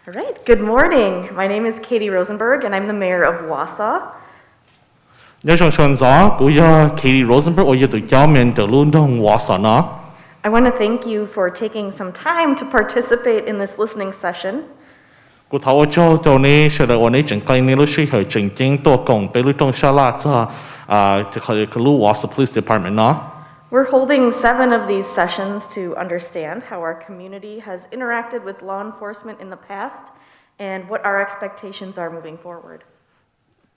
All right, good morning. My name is Katie Rosenberg, and I'm the mayor of Wausau. nhớ trong xuân gió của Katie Rosenberg ở từ giáo miền từ luôn đông Wausau nó. I want to thank you for taking some time to participate in this listening session. Của thảo cho này sẽ là này整cái này lúc sẽ hơi整chínhตัวcôngไปlúc trong沙拉cho cái lúc Wausau Police Department nó. We're holding 7 of these sessions to understand how our community has interacted with law enforcement in the past and what our expectations are moving forward.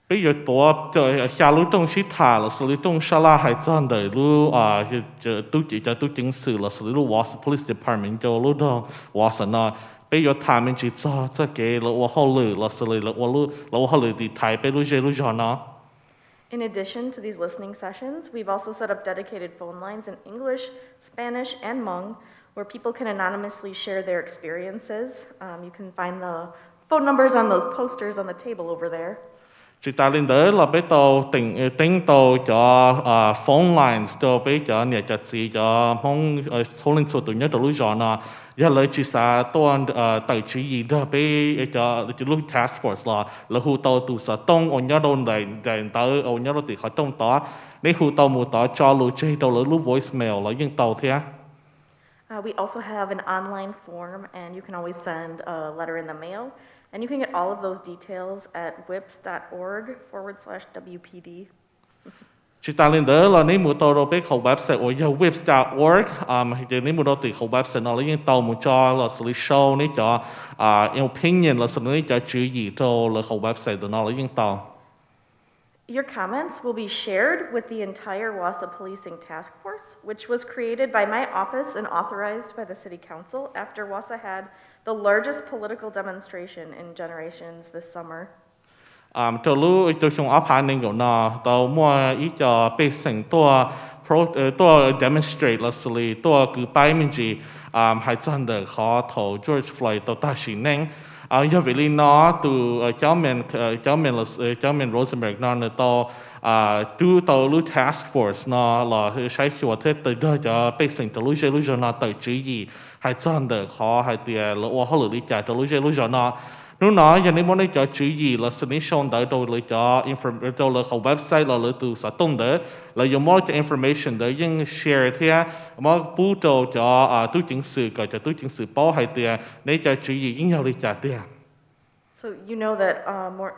Bây giờตัว下lúc trong sĩ thả là xử lý trong沙拉hay chân đời lúc tôi chỉ cho tôi chính sự là xử lý lúc Wausau Police Department cho lúc đó Wausau nó. Bây giờ thả mình chỉ cho cái là họ lử là xử lý là họ lử thì thay bây lúc nó. In addition to these listening sessions, we've also set up dedicated phone lines in English, Spanish, and Hmong, where people can anonymously share their experiences. You can find the phone numbers on those posters on the table over there. Chỉ ta lên đó là bây tàu tính tàu cho phone lines cho bây giờ nhà chặt gì cho mong số linh số tụi nhớ tụi lúc rõ nè, giờ lấy chỉ sa toàn tài chỉ gì đó bây giờ lúc task force là hụ tàu tụi sa tông ở nhớ đâu này tới ở nhớ đâu thì họ tông đó, nếu hụ tàu một đó cho lúc chơi tàu lấy lúc voicemail là những tàu thế. We also have an online form, and you can always send a letter in the mail. And you can get all of those details at whips.org/WPD. Chỉ ta lên đó là nếu muốn tàu đâu biết khẩu website ở giờ whips.org, thì nếu muốn đâu thì khẩu website nó là những tàu muốn cho là xử lý show nếu cho opinion là xử lý cho chữ gì cho là khẩu website đó nó là những tàu. Your comments will be shared with the entire Wausau Policing Task Force, which was created by my office and authorized by the City Council after Wausau had the largest political demonstration in generations this summer. Cho lúc tôi trong áp hành nên nó tàu mua ít cho bê sinhตัว demonstrate là xử lýตัวcứ bài mình chỉ hay chân được khó thầu George Floyd tàu ta xin nên do vậy nó từ giáo miền Rosenberg nó tàu từ tàu lúc task force nó là sai hiệu thế từ đó cho bê sinh từ lúc nó từ chữ gì hay chân được khó hay tiền là họ lựa chọn từ lúc nó nếu nói giờ nếu muốn để cho chữ gì là submission đỡ đâu là cho information là khẩu website là từ xã tông đỡ là dùng mỗi cho information đỡ nhưng share thế mà bù trâu cho túi chứng sự gọi cho túi chứng sự bảo hay tiền để cho chữ gì những nhau để trả tiền. So you know that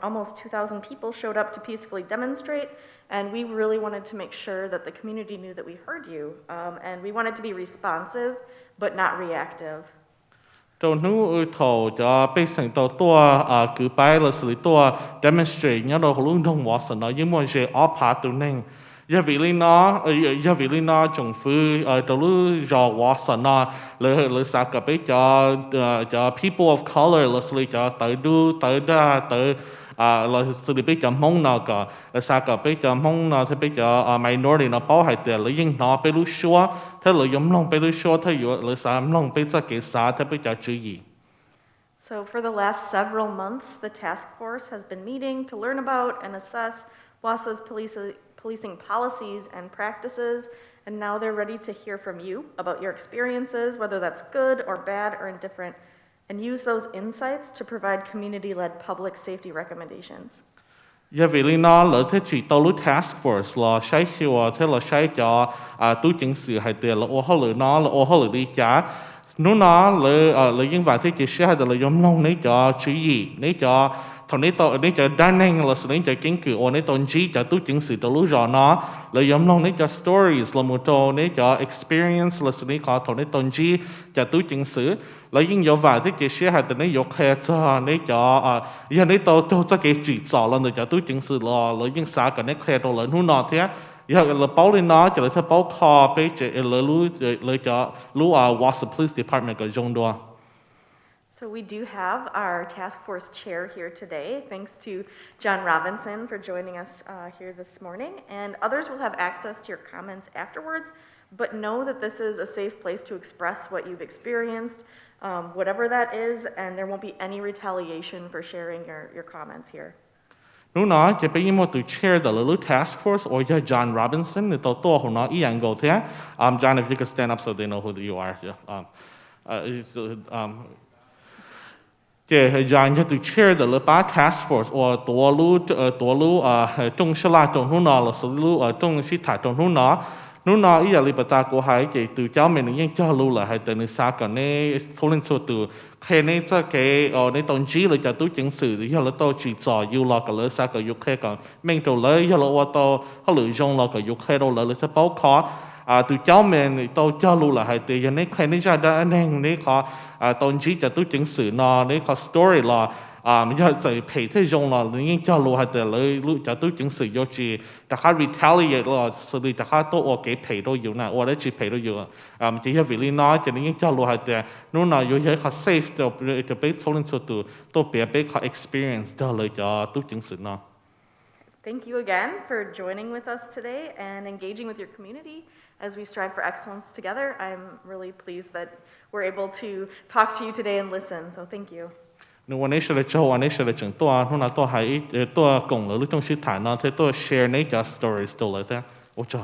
almost 2,000 people showed up to peacefully demonstrate, and we really wanted to make sure that the community knew that we heard you, and we wanted to be responsive but not reactive. Trong nếu thầu cho bê sinh tàu tua cứ bài là xử lý tua demonstrate nhớ đâu luôn trong Wausau nó nhưng mà sẽ áp phá tụi nên giờ vì nó trong phu đầu lúc giờ Wausau nó là sao cả bây cho people of color là xử lý cho tới là xử lý bây giờ mong nào cả là sao cả bây giờ mong nào thì bây giờ minority nó bảo hay tiền là nhưng nó bây lúc xưa thế là giống lòng bây lúc xưa thế là sao lòng bây giờ cái sao thế bây giờ chữ gì. So for the last several months, the task force has been meeting to learn about and assess Wausau's policing policies and practices, and now they're ready to hear from you about your experiences, whether that's good or bad or indifferent, and use those insights to provide community-led public safety recommendations. Giờ vì nó là thế chỉ tàu lúc task force là sai hiệu thế là sai cho túi chứng sự hay tiền là ô họ lựa nó là ô họ lựa đi trả nếu nó là những vài thế chỉ sẽ hay là giống nông lấy cho chữ gì lấy cho thằng lấy cho đa năng là xử lý cho kiến cử ô lấy tôn trí cho túi chứng sự tàu lúc rõ nó là giống nông lấy cho stories là một trò lấy cho experience là xử lý có thằng lấy tôn trí cho túi chứng sự lấy những dấu vài thế chỉ sẽ hay là lấy dấu khe cho lấy cho giờ lấy tàu cho cái chỉ rõ là để cho túi chứng sự là lấy những xã cả lấy khe đồ lớn hú nọ thế giờ là báo lên nó cho lấy theo báo kho bây giờ là lấy cho Wausau Police Department cái dòng đó. So we do have our task force chair here today, thanks to John Robinson for joining us here this morning, and others will have access to your comments afterwards, but know that this is a safe place to express what you've experienced, whatever that is, and there won't be any retaliation for sharing your comments here. Nếu nói chỉ bây giờ một từ chair the little task force or John Robinson thì tao của nó ý anh go thế. John, if you could stand up so they know who you are. Che John you to chair the Lepa task force or tua lu trong shala trong hu na la su lu trong shi ta trong hu na nu na I ya li pata ko hai ke tu chao men yin chao lu la hai te ni sa ka ne tholen so tu khe ne cha ke ne ton ji le cha tu ching sự ya la to chi zo yu la ka le sa ka yu khe ka meng to le ya la wa to ha lu jong la ka yu khe do le cha pao kho từ cháu mình tôi cho lưu là hai tiền này khai này ra đã nên này có tôi chỉ cho tôi chứng sự nó này có story là mình cho sự phải thế dùng là những cho lưu hai tiền lấy lưu cho tôi chứng sự do chỉ đã khai retaliate là xử lý đã khai tôi ở cái phải đâu nhiều nè ở đấy chỉ phải đâu nhiều mình chỉ cho vị lý nói cho những cho lưu hai tiền nếu nào có thể có safe cho biết số lượng số từ tôi biết có experience đó lấy cho tôi chứng sự nó. Thank you again for joining with us today and engaging with your community as we strive for excellence together. I'm really pleased that we're able to talk to you today and listen, so thank you. Nếu anh ấy sẽ cho anh ấy sẽ chừng tôi hôm nào tôi hãy tôi cùng với trong sự thảo nó thế tôi share mấy cái stories tôi lại thế. Ôi trời.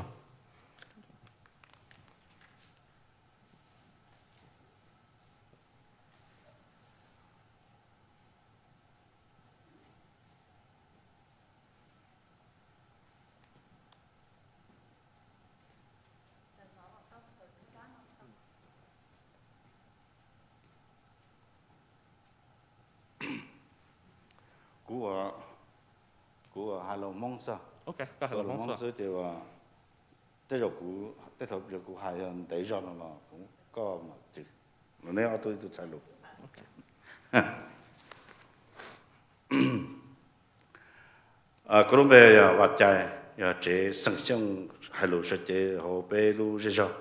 của hai lồng mong sao? Ok, các hai lồng mong sao thì tới rồi của tới thời giờ của hai lần tới rồi là cũng có mà chứ, nếu tôi sai lục. Có lúc về vật chạy, chế sản sinh hai lục sẽ chế họ bé lu dễ dàng.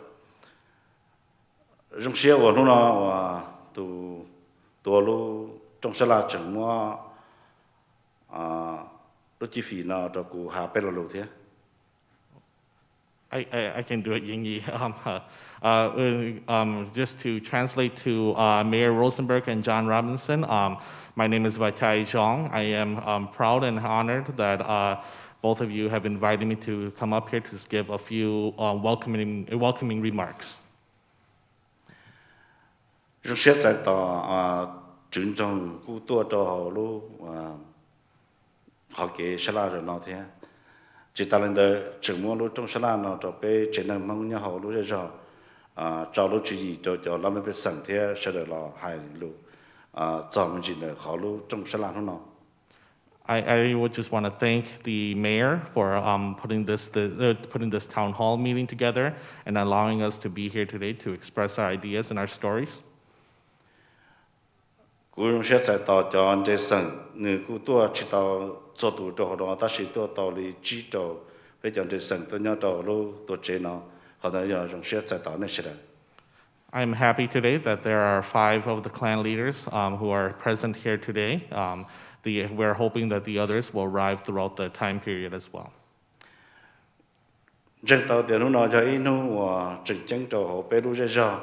Trong xe của nó tu lu trong xe là chẳng mua lúc chi phí nó cho cụ hạ bé lù thế. I can do it, Yingyi. Just to translate to Mayor Rosenberg and John Robinson, my name is Vaitai Zhang. I am proud and honored that both of you have invited me to come up here to give a few welcoming remarks. Trong xét tại tòa trưởng trong khu tour cho họ lúc họ kể sẽ là rồi nó thế. Chỉ ta lên đây trưởng mua lúc trong sala nó cho bé trên nền mong nhà họ lúc rồi cho lúc chỉ gì cho làm cái sản thế sẽ được là hai lúc cho mình chỉ được họ lúc trong sala nó. I would just want to thank the mayor for putting this town hall meeting together and allowing us to be here today to express our ideas and our stories. Cú sẽ tại tàu cho anh chế sản người cú tua chỉ tàu cho tụ cho họ đó ta chỉ tua tàu li chỉ tàu bây giờ chế sản tôi nhớ tàu lúc tôi chế nó họ nói giờ trong sẽ tại tàu này sẽ được. I'm happy today that there are 5 of the clan leaders who are present here today. We're hoping that the others will arrive throughout the time period as well. Trên tàu tiền nó nói cho ít nó chính cho họ bé lúc giờ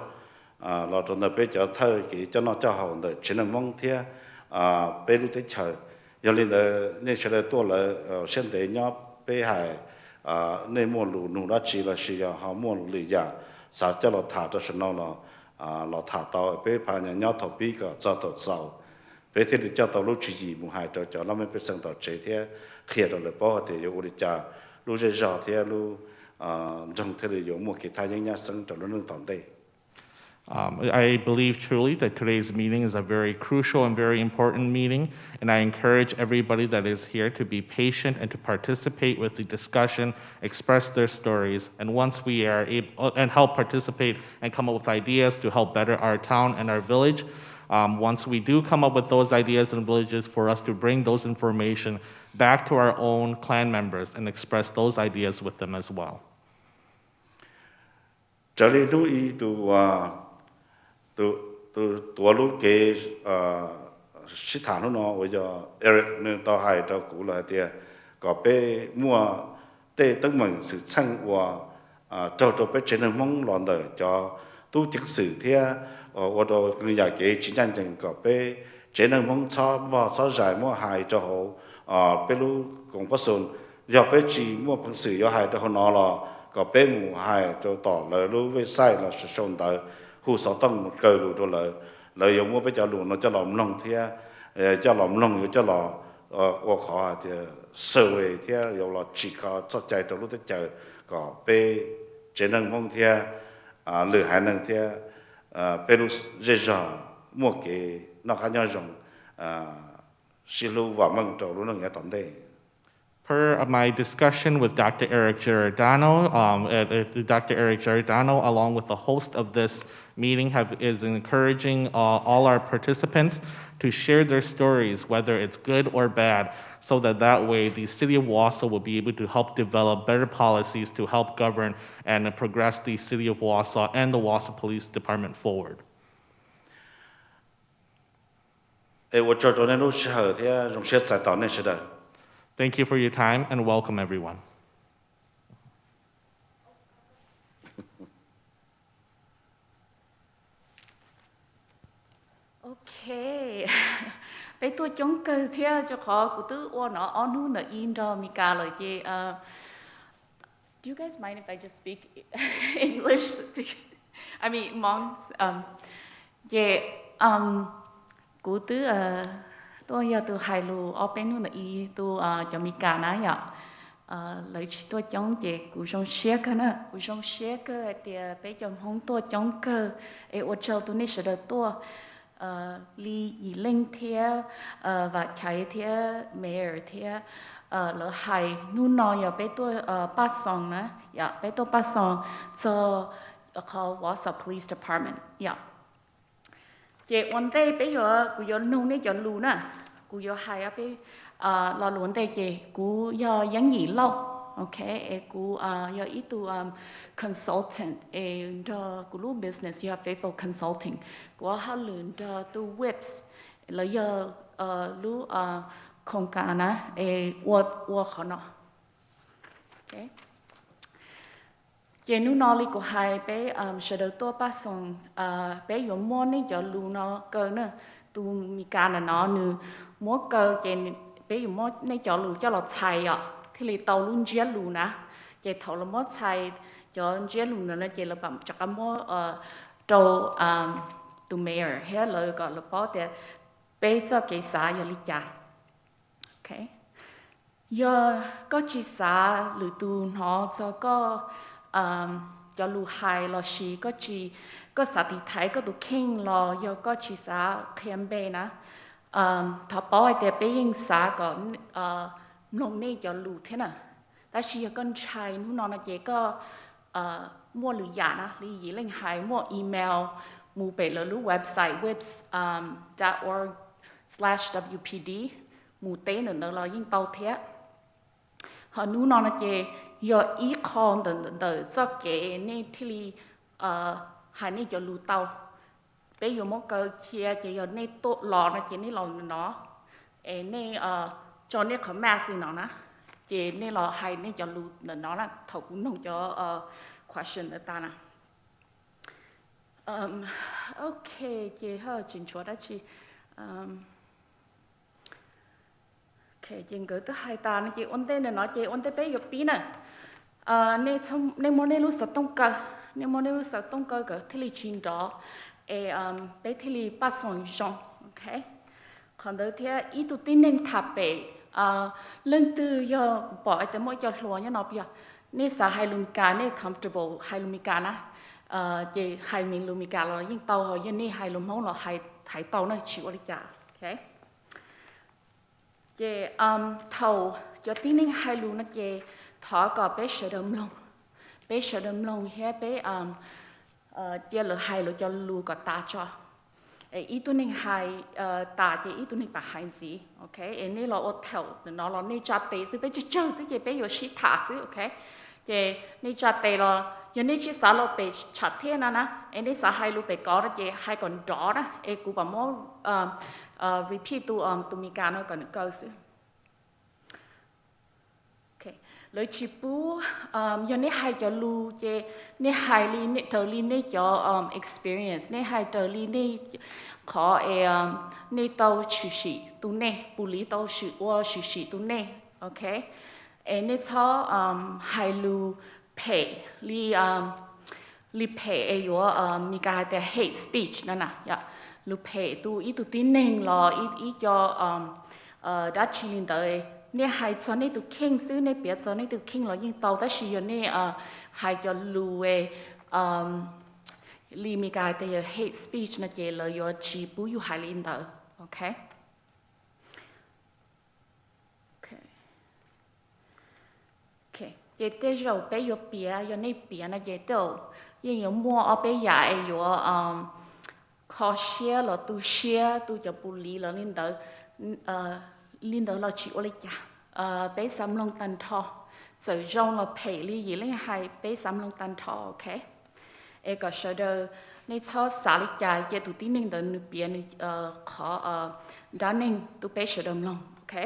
là trong đó bé cho thơ cái cho nó cho họ được chỉ là mong thế bé lúc tới chờ giờ lên là nên sẽ là tôi là xem để nhớ bé hải nên mua lù nụ đó chỉ là họ mua lù giả sao cho nó thả cho nó là thả tàu bé phải nhớ thầu bí cả cho tàu sau bé thì cho tàu lúc chỉ gì mua hải cho nó mới bé sang tàu chế thế khi đó là bao thì yêu đi cha lúc giờ thế lúc trong thế là yêu mua cái thay những nhà sang cho nó nâng tận đây. I believe truly that today's meeting is a very crucial and very important meeting, and I encourage everybody that is here to be patient and to participate with the discussion, express their stories, and once we are able and help participate and come up with ideas to help better our town and our village. Once we do come up with those ideas and villages, for us to bring those information back to our own clan members and express those ideas with them as well. Trở lại lúc ý tụi lúc cái sĩ thản nó bây giờ Eric nên tao hay tao cũ là thì có bé mua tê tấn mình sự sang và cho bé trên mong loạn đời cho tu chứng sự thế và đồ người già cái chiến tranh chẳng có bé trên mong cho giải mua hài cho họ bé lúc cũng bắt xuân giờ bé chỉ mua bằng sự do hài cho họ nó là có bé mù hài cho tỏ lời lúc với sai là sự sống đời hù sáu tầng một cờ lù cho lời dùng mua bây giờ lù nó cho lòng nông thế cho lòng lòng cho lò của họ thì社会thì有了chỉ có cho chạy trong lúc tới chờ có bé chế năng mong thì lửa hai năng thì bé lúc dễ dàng mua cái nó khác nhau dùng xí lưu và mong trong lúc nó nghe tận đây. Per my discussion with Dr. Eric Giordano, Dr. Eric Giordano, along with the host of this meeting, is encouraging all our participants to share their stories, whether it's good or bad, so that way the city of Wausau will be able to help develop better policies to help govern and progress the city of Wausau and the Wausau Police Department forward. 我做做那路时候，他用些在岛内是的。 Thank you for your time and welcome everyone. Okay. Bây tôi chống cơ theo cho khó của tứ ô nó on nu nợ in cho mi cả lời chị. Do you guys mind if I just speak English? I mean, mong. Chị của tứ tôi giờ tôi hay lu ở bên nu nợ in tôi cho mi cả ná vậy. Lời tôi chống chị của trong xe cơ nữa, của trong xe cơ thì bây giờ không tôi chống cơ, ở chỗ tôi nên sẽ được tôi. Li y linh thia và chạy thia Muir thia lỡ hay nu nọ giờ bé tôi bắt xong nè, dạ bé tôi bắt xong cho họ Wausau Police Department, dạ. Chị vấn đề bây giờ cứ giờ nung này giờ lù nè, cứ giờ hay á bé lo vấn đề chị cứ giờ giang gì lâu, ok, cứ giờ ít tu consultant, the group business, you have faithful consulting. Của họ luyện tu webs, là giờ lu không cả na, work họ nó. Okay. Chỉ nu nói của hai bé sẽ được tôi bắt xong bé dùng món này cho lu nó cơ nữa, tu mi cả nó nữa, mua cơ chỉ bé dùng món này cho lu cho lọt xài à, thì lấy tàu luôn giết lu nè, chỉ thầu là món xài cho giết lu nữa chỉ là bằng chắc cái món tàu tu Muir hết lời gọi là bảo để bây giờ cái xã giờ lý giải, ok? Giờ có chỉ xã lựa tu nó cho có cho lù hai là gì có chỉ có xã thì thấy có tu kinh là giờ có chỉ xã khen bề nè, thọ bảo để bây giờ xã có nông này cho lù thế nào, tại vì con trai nó chỉ có mua lựa giả nè, lý gì lên hai mua email mù bể là lúc website webs.org/WPD mù tế nữa là những tàu thế họ nu nó chỉ giờ ý con đợi cho cái này thì hai này cho lù tàu bây giờ một cái chia chỉ giờ này tốt lò nó chỉ này lò nó này cho này có mass nó nè chỉ này là hai này cho lù nó là thầu cũng không cho question người ta nè. Ok, chị hơi chỉnh chuột đó chị. Ok, chị gửi tới hai ta chị ôn tên này nói chị ôn tên bé dục bí nè. Nên món này lúc sợ tông cơ, nên món này lúc sợ tông cơ cái thì chuyện đó, bé thì bắt xong xong, ok. Còn đôi thì ý tụi tin nên tháp bé, lần từ giờ bỏ tới mỗi giờ lúa như nó bây giờ, nên sợ hai lùm cá nên comfortable hai lùm cá nè. Chị hai mình lùm cả là những tàu họ như này hai lùm không là hai tàu nó chịu đi trả, ok? Chị thầu cho tí nên hai lùm nó chị thọ có bé sợ đầm lông hết bé chị là hai lùm cho lùm có ta cho, ý tôi nên hai ta chị ý tôi nên bà hai gì, ok? Này là ô thầu nó là này trả tiền sự bé chơi sự chị bé có shit thả sự, ok? Chị này trả tiền là giờ này chỉ xả lô bị chặt thế nào nè, em này xả hai lô bị có đó chị hai còn rõ đó, em cũng bảo mốt repeat tu mi cả nó còn câu sự. Ok, lời chỉ bu giờ này hai cho lu chị này hai li này tờ li này cho experience này hai tờ li này khó này tàu xử sĩ tu này bù lý tàu xử sĩ tu này, ok, em này cho hai lu pay li pay 有มีการแต่ hate speech นั่นน่ะอย่า lũ phê tu ít tu tin nên lo ít cho đã chỉ lên tới nè hai cho nên tu kinh xứ nè biết cho nên tu kinh lo nhưng tàu đã chỉ nè hai cho lũ li mi cái cái hate speech nè chỉ là yo chỉ bu yu hai lên tới, okay? Chị tới rồi bé yo bia yo này bia nè chị đâu, nhưng yo mua ở bé nhà yo khó share là tu share tu cho bù lý là lên đó là chịu lấy cha, bé sắm lông tan thọ, rồi rong là phải lý gì lấy hai bé sắm lông tan thọ, ok? Em có sợ đâu nên cho xả lấy cha chị tu tin nên đó nụ bia nụ khó đa nên tu bé sợ đầm lòng, ok?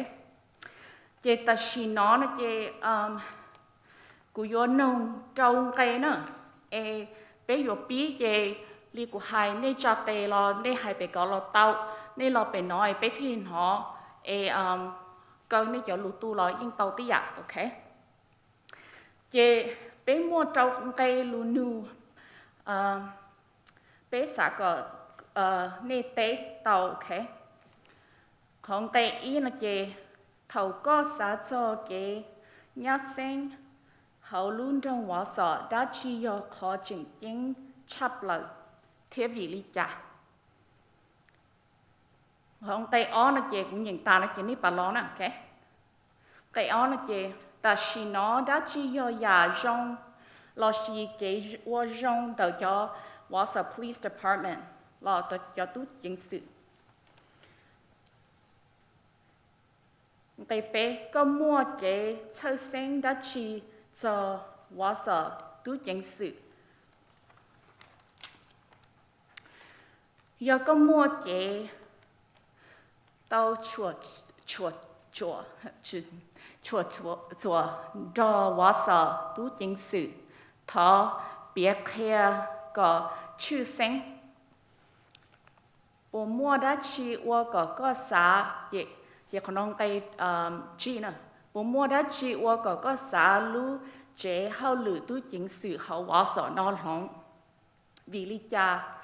Chị ta chỉ nói là chị cú yo nông trâu cây nữa, bé yo bí chị li của hai nên cho tê lo nên hai bé có lo tàu nên lo bé nói bé thiên họ câu nên cho lũ tu lo nhưng tàu tí ạ, ok? Chị bé mua trâu cây lũ nu bé xả có nên tế tàu, ok? Còn tế ý là chị thầu có xả cho chị nhá sinh hậu luôn trong Wausau đã chỉ do khó chỉnh chính chấp lời thiết vị lý trả. Hôm tay ó nó chê cũng nhìn ta nó chê ní bà lo nè, ok? Tay ó nó chê ta xì nó đã chỉ do nhà rong lo xì kế vô rong tàu cho Wausau Police Department lo tàu cho tú chính sự. Tay bé có mua kế thơ sinh đã chỉ cho Wausau tú chính sự. Giờ có mua kế tao chùa cho Wausau tú chính sự thọ biết kia có chữ sinh bộ mua đã chỉ qua có xã chỉ còn ông tay chỉ nữa bộ mua đã chỉ qua có xã lũ chế hậu lử tú chính sự hậu Wausau nó hỏng vì lý cha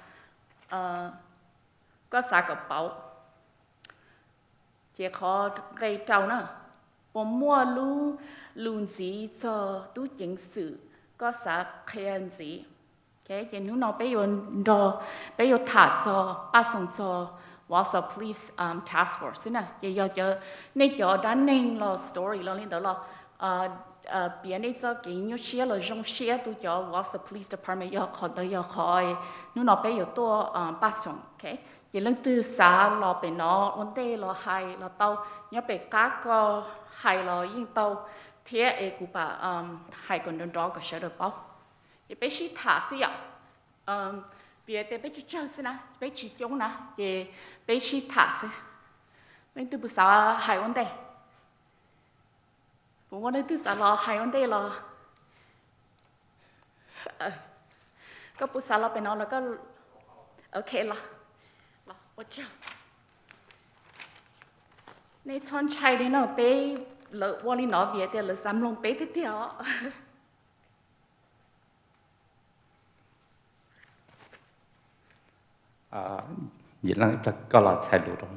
có xã có bảo chỉ có cây trâu nữa bộ mua lú lùn gì cho tú chính sự có xã khen gì cái chỉ nếu nó bây giờ thả cho ba xong cho Wausau Police Task Force nè chỉ giờ nên cho đã nên là story là lên đó là biến này cho cái nhiều xe là trong xe tu cho Wausau Police Department giờ họ tới giờ khỏi nếu nó bây giờ to ba xong, ok? Chỉ lần từ xã là bên nó vấn đề là hay là tàu nhớ bên cá có hay là yên tàu thế ấy cũng bà hay còn đơn đó có sợ được bao thì bé chỉ thả xí ạ vì thế bé chỉ chơi xí nè bé chỉ chống nè thì bé chỉ thả xí bên từ bữa sáng hay vấn đề bữa nay từ sáng là hay vấn đề là có bữa sáng là bên nó là có ok là watch out. Nãy chọn chai đi nó bé lỡ vô lý nó về thì lỡ xăm lông bé tiếp theo. Vậy là có là thay đổi rồi.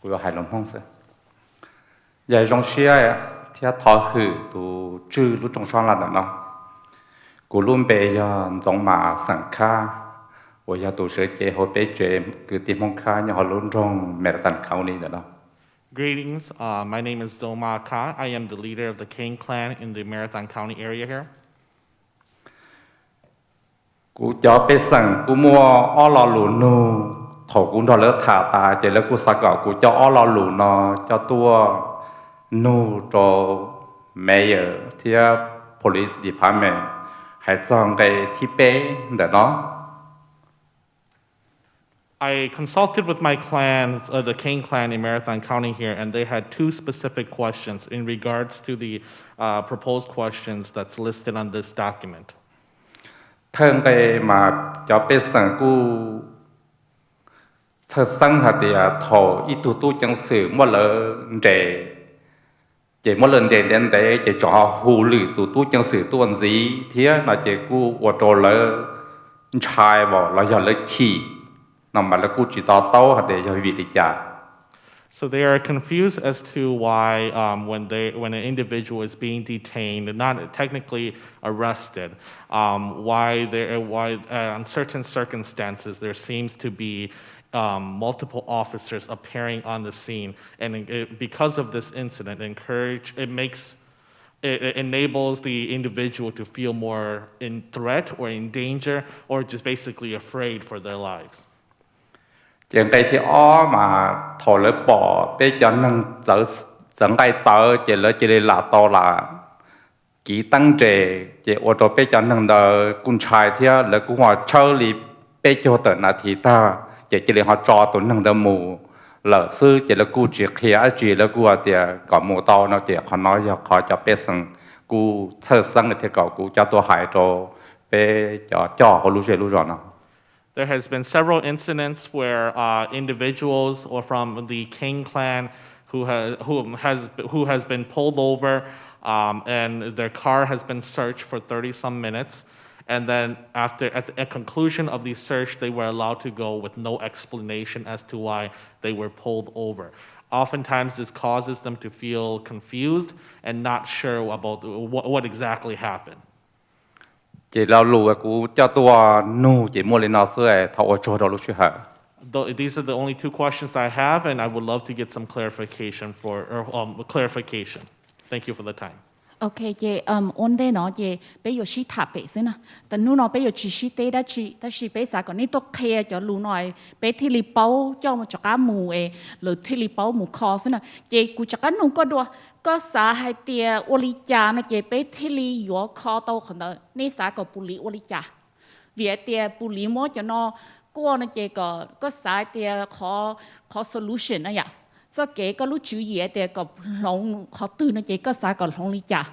Cô có hai lòng mong sao? Giờ trong xe thì thọ hử tụ chữ lúc trong xoan là nó. Cô luôn bé giờ giống mà sẵn kha. Và giờ tụ sẽ chế họ bé chế cứ tìm mong kha nhà họ luôn trong Meratan County đó. Greetings, my name is Zoma Kha. I am the leader of the Kane clan in the Marathon County area here. Cú cho bé sẵn, cú mua ó lò lù nù, thổ cũng đó lỡ thả ta, chỉ là cú sạc gạo, cú cho ó lò lù nó, cho tua nù cho mayor, thì police department, hãy chọn cái thi bé để đó. I consulted with my clan, the Kane clan in Marathon County here, and they had two specific questions in regards to the proposed questions that's listed on this document. Thường cái mà cho bé sẵn cú thật sẵn hạt thì thổ ít tu chẳng sử một lần để chỉ một lần đến đấy chỉ cho họ hù lử tu chẳng sử tuần gì thì là chỉ cú ở chỗ lỡ trai bỏ là giờ lỡ chỉ nó mà là cú chỉ tao tao hạt để cho vị đi chả. So they are confused as to why when an individual is being detained, not technically arrested, why in certain circumstances there seems to be multiple officers appearing on the scene, and because of this incident, it enables the individual to feel more in threat or in danger or just basically afraid for their lives. Chuyện cái thì mà thổi lỡ bỏ bây giờ nâng giờ dẫn cái tờ chỉ là to là kỹ tăng trẻ chỉ ô tô bây giờ nâng đờ cung trai thì là cũng họ chơi li bây giờ tờ là thì ta chỉ là họ cho tụi nâng đờ mù lỡ sư chỉ là cú chỉ kia chỉ là cú thì có mù to nó chỉ họ nói họ cho bây giờ cú sơ sang thì cú cho tôi hại cho bây giờ cho họ lúc rồi nó. There has been several incidents where individuals or from the King clan who has been pulled over and their car has been searched for 30-some minutes, and then at the conclusion of the search, they were allowed to go with no explanation as to why they were pulled over. Oftentimes, this causes them to feel confused and not sure about what exactly happened. Chỉ là lùi cú cho tôi nu chỉ mua lên nó sữa thầu cho đó lúc trước hả. These are the only two questions I have, and I would love to get some clarification. Thank you for the time. Okay, chị ổn định nó chị bây giờ chỉ tháp bể xin à,แต่นู่นnó bây giờ chỉ tế đã chỉ bây giờ còn này tôi khe cho lũ nói bây thì li bao cho một chỗ cá mù rồi thì li bao mù kho xin à, chị cụ chắc nung có đùa có xã hay tiề ô li trà nó chị bây thì li yếu kho tàu còn đó này xã có bù li ô li trà vì tiề bù li mót cho nó qua nó chị có xã tiề khó solution đó vậy. So cái có lúc chú ý để có lòng họ từ nó chỉ có sao có lòng lý trả.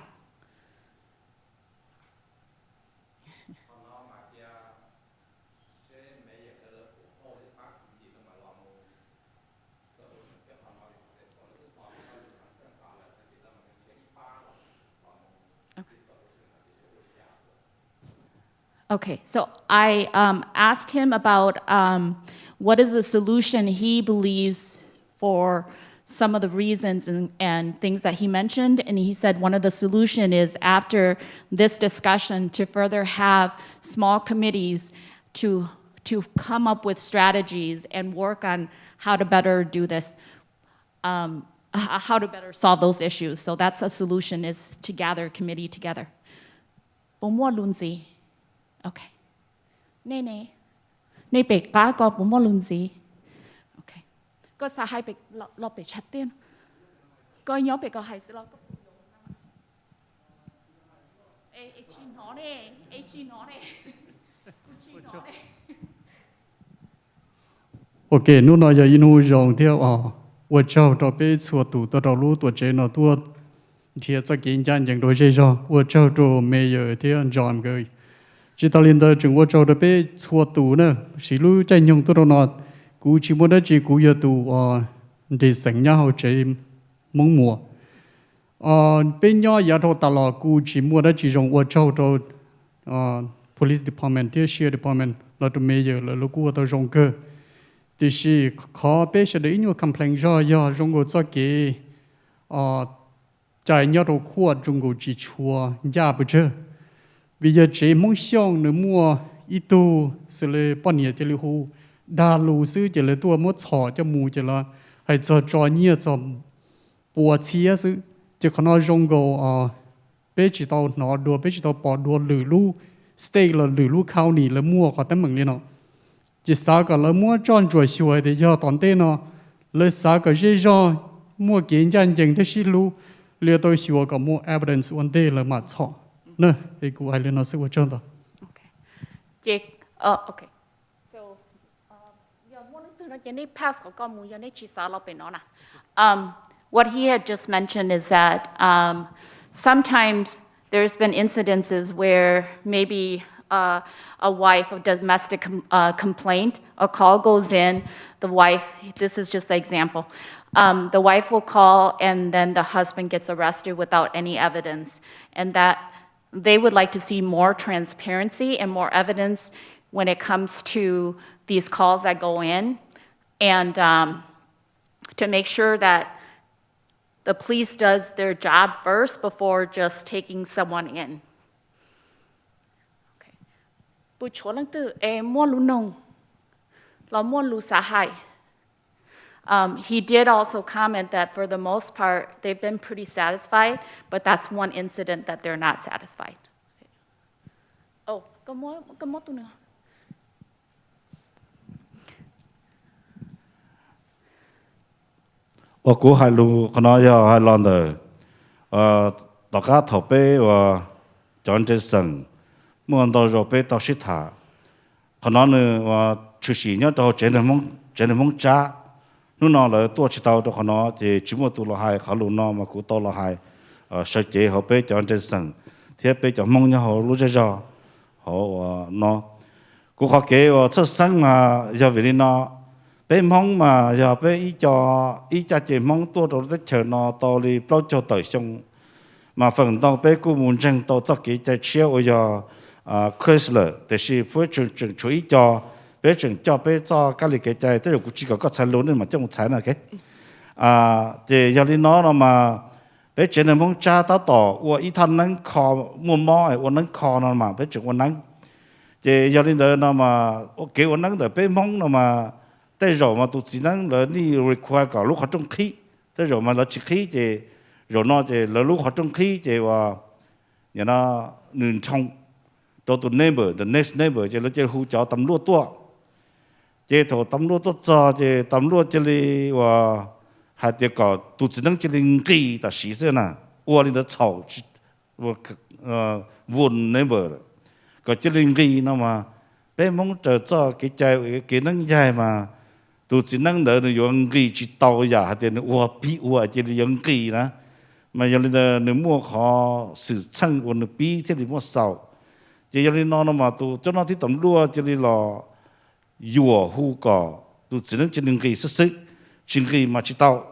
Okay, so I asked him about what is the solution he believes for some of the reasons and things that he mentioned. And he said one of the solution is after this discussion to further have small committees to come up with strategies and work on how to better do this, how to better solve those issues. So that's a solution, is to gather a committee together. Bumwa lunzi. Okay. Ne pe ka ko bumwa lunzi. Có sao hai bị lo bị chặt tiền, có nhóm bị có hay sẽ lo có chi nó này. OK， 侬那要一弄用掉我找到被错读到道路多这那多，贴在给人家讲多这上，我找到没有这样讲个，直到现在整我找到被错读呢，是路在用多到那。cú chỉ muốn đó chỉ cú giờ tụ để sinh nhau chơi mong mùa bên nhau giờ thâu ta lo cú chỉ muốn đó chỉ dùng ở châu đó police department, sheriff department là tụi mấy giờ là lúc cú ở dùng cơ thì chỉ khó bé sẽ đấy nhiều complaint do dùng ở cho cái chạy nhau đầu khua dùng ở chỉ chua giá bự chứ vì giờ chơi mong xong nữa mua ít tu sẽ là bao nhiêu tiền lưu đa lù sư chỉ là tua mốt chỏ cho mù chỉ là hay cho nhiều cho bùa chia sư chỉ còn nói rong go bé chỉ tao nó đùa bé chỉ tao bỏ đùa lử lu stay là lử lu khao nỉ là mua có tấm bằng này nó chỉ sao cả là mua tròn chuột xuôi để do toàn tên nó là sao cả dễ do mua kiến chân chừng thế xí lu liệu tôi xuôi cả mua evidence one day là mà chỏ nè cái cụ hay lên nó sẽ có tròn đó. Okay. Okay. What he had just mentioned is that sometimes there's been incidences where maybe a wife of domestic complaint, a call goes in, the wife, this is just the example, the wife will call and then the husband gets arrested without any evidence, and that they would like to see more transparency and more evidence when it comes to these calls that go in, and to make sure that the police does their job first before just taking someone in. Okay. Bù chúa lăng tự mua lù nông, lo mua lù sa hai. He did also comment that for the most part, they've been pretty satisfied, but that's one incident that they're not satisfied. Oh, có mua tu nữa. Ở cú hai lu có nói giờ hai lon đời tất cả thầu bê và chọn trên sân muốn đâu rồi bê tao xít thả có nói nữa và chủ sĩ nhớ đâu trên là mong cha lúc nào là tua chỉ tao đâu có nói thì chỉ một tu là hai khó lu nó mà cú tao là hai sở chế họ bê chọn trên sân thì bê chọn mong nhau họ lu cho họ nó cú họ kể và xuất sáng mà giờ về đi nó bé mong mà giờ bé ý cho chị mong tua đồ rất chờ nó to đi bao cho tới xong mà phần tao bé cũng muốn rằng tao cho cái chạy chiếu ở giờ Chrysler để xí với trường chú ý cho bé trường cho bé cho cái này cái chạy tức là cũng chỉ có chạy lớn nên mà trong một chạy nào cái thì giờ đi nó mà bé chuyện này mong cha tao tỏ và ý thân nắng kho mua mò và nắng kho nó mà bé trường nắng thì giờ đi đó nó mà kiểu nắng để bé mong nó mà tới rồi mà tụi chỉ năng là đi require cả lúc họ trong khí tới rồi mà nó chỉ khí thì rồi nó thì là lúc họ trong khí thì và nhà nó nương trong cho tụi neighbor the next neighbor thì nó chơi hú cho tầm lúa tua chơi thầu tầm lúa tua cho thì tầm lúa chơi đi và hai tiệc cả tụi chỉ năng chơi đi kỳ ta xí thế nào qua đi đó chảo vốn neighbor có chơi đi kỳ nó mà bé mong chờ cho cái chạy cái năng dài mà tụi chỉ năng đỡ được dùng kỳ chỉ tàu giả thì nó ua bị ua chỉ được dùng kỳ đó mà giờ là nếu mua khó sử dụng của nó bị thì mua sầu chỉ giờ nó mà tụi cho nó thì tầm đua chỉ là dùa hu cỏ tụi chỉ năng chỉ được kỳ sức chỉ kỳ mà chỉ tàu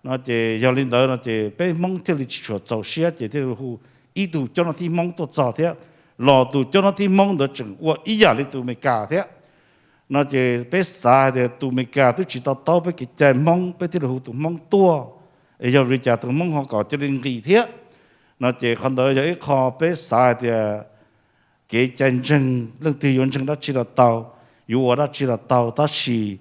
nó chỉ giờ lên đó nó chỉ bé mong thì chỉ cho tàu xe chỉ thì hu ý tụi cho nó thì mong tụi tàu thế lò tụi cho nó thì mong được chừng ua ý giả lên tụi mày cả thế nó chỉ bé xa thì tụi mình cả tụi chỉ tao bé cái trái mong bé thì là hụt tụi mong tua, giờ rồi trả tụi mong họ có cho nên gì thế, nó chỉ còn đợi cái kho bé xa thì cái chân chân lần thứ yon chân đó chỉ là tao, yêu đó chỉ là tao ta chỉ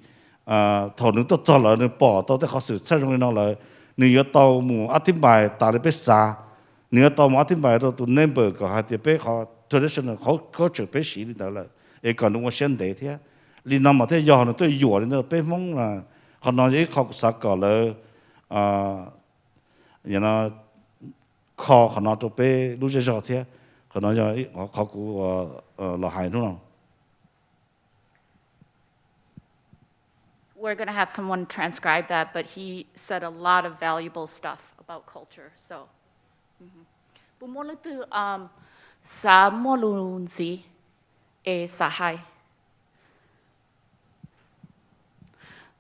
thầu nước tôi cho là nó bỏ tao để họ xử sai trong nó là nếu tao muốn áp thím bài ta để bé xa, nếu tao muốn áp thím bài tụi neighbor có hai thì bé họ traditional họ chịu bé xí đi đó là, còn nó xem đấy thế li năm mà thế giờ nó tôi dùa nó bé mong là họ nói với họ sạc cỏ là nó kho họ nói cho bé lúc giờ thế họ nói cho họ cũng là hại đúng không? We're going to have someone transcribe that, but he said a lot of valuable stuff about culture. So, bù mua lư từ sa mua lùn gì sa hai.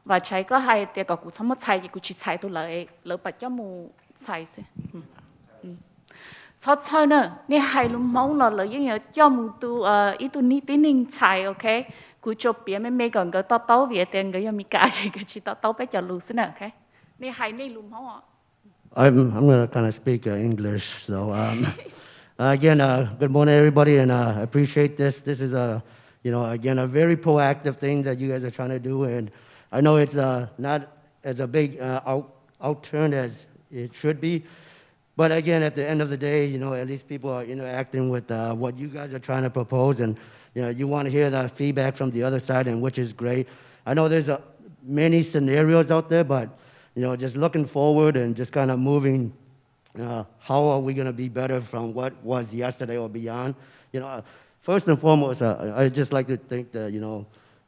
Và chạy có hai thì có cũng không chạy thì cũng chỉ chạy tôi lại lỡ bắt cho mù chạy thế, sao chạy nữa, nè hai luôn mong là lỡ những cho mù tu ít tu ní tí nín chạy, ok, cũng chụp biển mấy còn cái tao tao về tiền cái mi cả thì cái chỉ tao tao bé cho lù xin nữa, ok, nè hai nè luôn mong ạ. I'm going to kind of speak English, so again, good morning everybody, and I appreciate this. This is again a very proactive thing that you guys are trying to do, and I know it's not as a big outturn as it should be, but again, at the end of the day, at least people are interacting with what you guys are trying to propose, and you want to hear the feedback from the other side, and which is great. I know there's many scenarios out there, but just looking forward and just kind of moving. How are we going to be better from what was yesterday or beyond? First and foremost, I just like to think that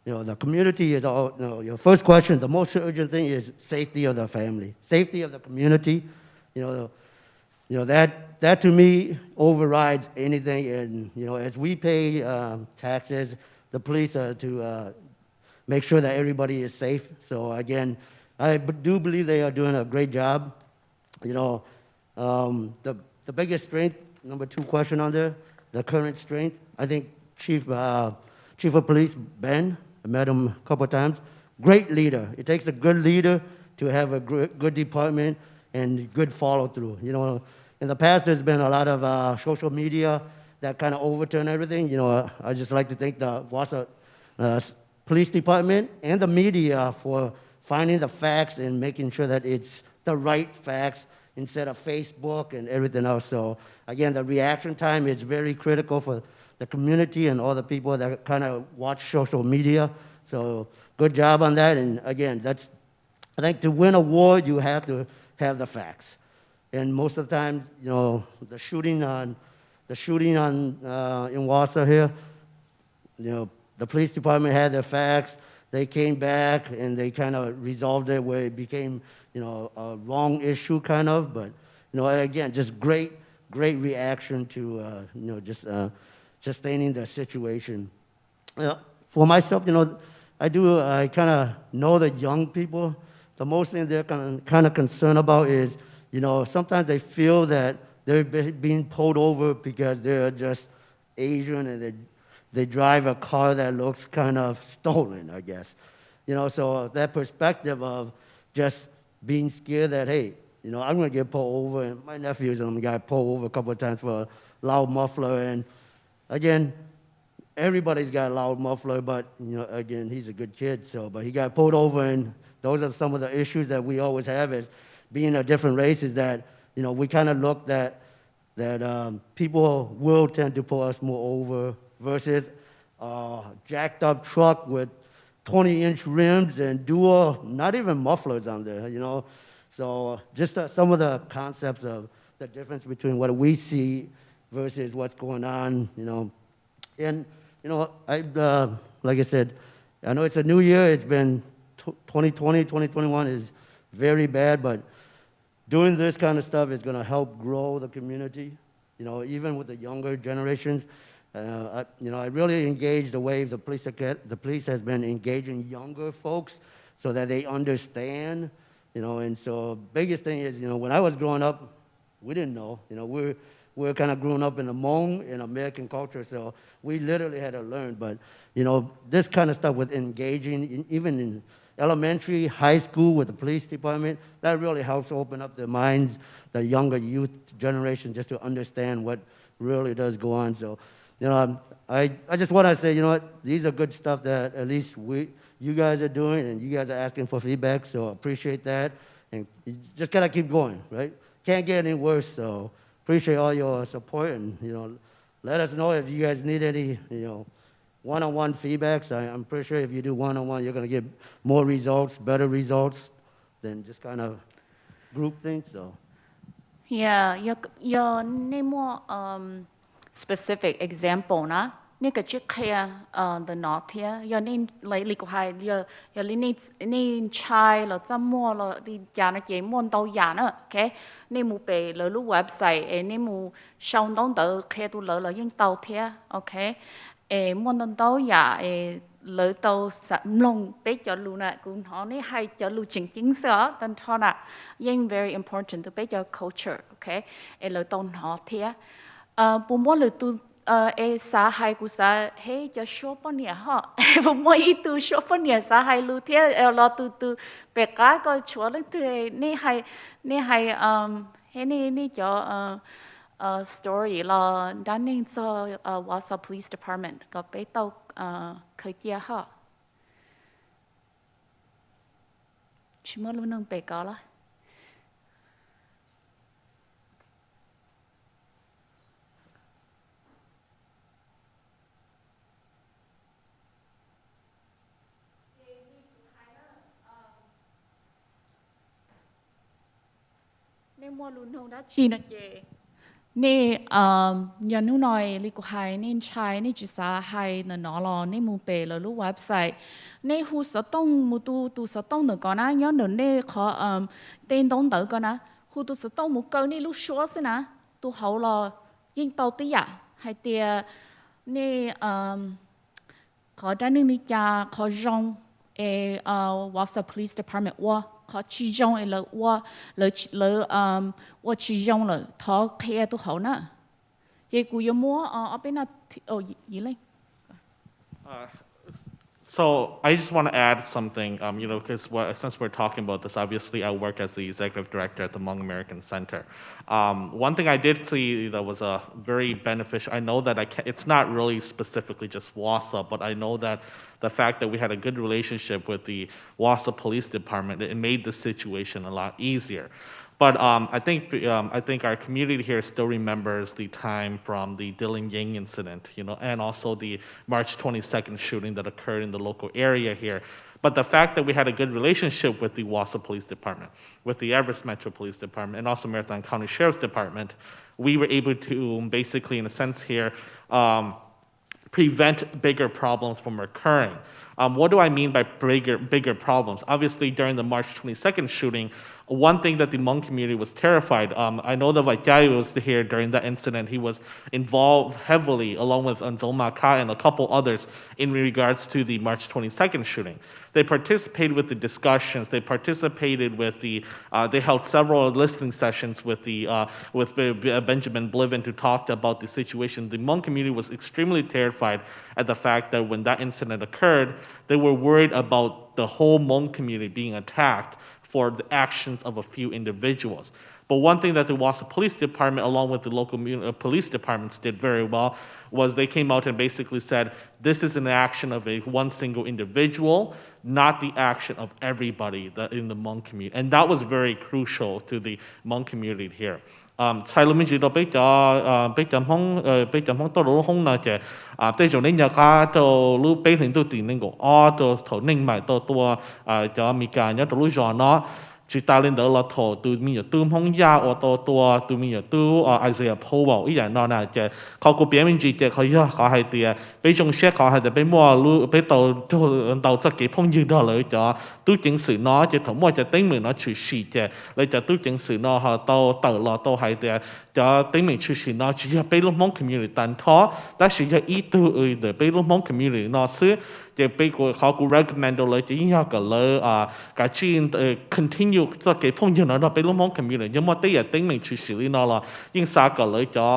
the community is all. Your first question, the most urgent thing is safety of the family, safety of the community. That to me overrides anything. And as we pay taxes, the police are to make sure that everybody is safe. So again, I do believe they are doing a great job. The biggest strength, number two question on there, the current strength. I think Chief Chief of Police Ben. I met him a couple of times. Great leader. It takes a good leader to have a good department and good follow through. You know, in the past there's been a lot of social media that kind of overturn everything. You know, I just like to thank the Wausau Police Department and the media for finding the facts and making sure that it's the right facts instead of Facebook and everything else. So again, the reaction time is very critical for the community and all the people that kind of watch social media. So good job on that. And again, I think to win a war, you have to have the facts. And most of the time, you know, the shooting in Wausau here, you know, the police department had their facts. They came back and they kind of resolved it where it became, you know, a wrong issue kind of. But, you know, again, just great reaction to, you know, just sustaining the situation. For myself, you know, I kind of know the young people. The most thing they're kind of concerned about is, you know, sometimes they feel that they're being pulled over because they're just Asian and they drive a car that looks kind of stolen, I guess. You know, so that perspective of just being scared that, hey, you know, I'm going to get pulled over. And my nephews got pulled over a couple of times for a loud muffler. And again, everybody's got a loud muffler, but, you know, again, he's a good kid. So, but he got pulled over, and those are some of the issues that we always have as being a different race is that, you know, we kind of look that people will tend to pull us more over versus a jacked up truck with 20-inch rims and dual, not even mufflers on there, you know. So just some of the concepts of the difference between what we see versus what's going on, you know. And, you know, like I said, I know it's a new year. It's been 2020, 2021 is very bad, but doing this kind of stuff is going to help grow the community, you know, even with the younger generations. You know, I really engage the way the police has been engaging younger folks so that they understand, you know. And so biggest thing is, you know, when I was growing up, we didn't know. You know, we're kind of growing up in the Hmong in American culture, so we literally had to learn. But, you know, this kind of stuff with engaging, even in elementary, high school with the police department, that really helps open up their minds, the younger youth generation, just to understand what really does go on. So, you know, I just want to say, you know what, these are good stuff that at least you guys are doing, and you guys are asking for feedback, so I appreciate that. And you just got to keep going, right? Can't get any worse, so appreciate all your support, and, you know, let us know if you guys need any, you know, one-on-one feedbacks. I'm pretty sure if you do one-on-one, you're going to get more results, better results than just kind of group things. So, yeah, your name more specific example na. Ni cái chiếc kia the north here, your name like liquid high, your ni chai lo trăm mua lo đi nhà nó chỉ muốn tàu nhà nữa, okay? Ni mu bề lo lu website, ni mu xong đón tự kia tu lo những tàu thế, okay? Muốn tàu nhà, lỡ tàu sẵn lông bé cho lu nè, cũng họ ni hay cho lu chính sửa, tên thọ nè, nhưng very important to bé cho culture, okay? Lỡ tàu họ thế, bùn mua lỡ tu xã hai của xã hay cho shop này họ bùn mua ít tu shop này xã hai lu thế, lo tu bé cá có chúa lên thế, ni hay hay ni cho story lo đan nên cho Wausau Police Department có bé tàu khởi chia họ chỉ muốn luôn nâng bé cá là nên mua luôn không đã chi nó chê nên nhàนู้nói lý của hai nên trai nên chỉ sa hai nó lo nên mua bể là lúc website nên hu sở tông mua tu sở tông nữa còn á nhớ nữa nên khó tên tông tử còn á hu tu sở tông mua câu nên lúc short xí nè tu hậu lo nhưng tàu tí à hay tia nên khó ra nên đi cha khó rong Wausau Police Department wa khó chỉ rong là wa wa chỉ rong là thọ kia tu hậu nè vậy cú yêu mua ở bên nào gì lên So I just want to add something, because since we're talking about this, obviously I work as the executive director at the Hmong American Center. One thing I did see that was very beneficial, I know that it's not really specifically just Wausau, but I know that the fact that we had a good relationship with the Wausau Police Department, it made the situation a lot easier. But I think our community here still remembers the time from the Dylan Yang incident, and also the March 22nd shooting that occurred in the local area here. But the fact that we had a good relationship with the Wausau Police Department, with the Everest Metro Police Department, and also Marathon County Sheriff's Department, we were able to basically, in a sense here, prevent bigger problems from occurring. What do I mean by bigger problems? Obviously, during the March 22nd shooting, one thing that the Hmong community was terrified. I know that Vaitai was here during that incident. He was involved heavily, along with Anzoma Ka and a couple others, in regards to the March 22nd shooting. They participated with the discussions. They participated with they held several listening sessions with Benjamin Bliven to talk about the situation. The Hmong community was extremely terrified at the fact that when that incident occurred, they were worried about the whole Hmong community being attacked for the actions of a few individuals. But one thing that the Wausau Police Department, along with the local police departments, did very well was they came out and basically said, this is an action of one single individual, not the action of everybody in the Hmong community. And that was very crucial to the Hmong community here. 蔡老民知道比較多老空那嘅對住你家到路比零到點零個到頭零埋到多就咪間有到路上咯。chỉ ta lên đó là thổ từ mình từ phong gia ở to từ mình từ Isaiah Powell ý dạng nó là chỉเขาก็เปลี่ยนเป็นจีเจเขาย่อเขาให้เตียไปจงเช็คเขาให้แต่ไปมั่วรู้ไปtàuจะเก็บพงยืนđóเลยจ้ะตู้จิงสื่อnóจะถมว่าจะtính mình nó chữ sĩจะเลยจะตู้จิงสื่อnó họ tàu là tàu hayเตียจะtính mình chữ sĩ nó chỉ làไปลูกมอง community ตันท้อแต่สิ่งที่อีตัวเดี๋ยวไปลูกมอง community nóซื้อจะไปเขากู recommend เลยจะยิ่งยากกันเลยการจีนcontinue จะเก็บพงยืนnóไปลูกมอง community ยังไม่ได้อย่าtính mình chữ sĩ nó là ยิ่งสากันเลยจ้ะ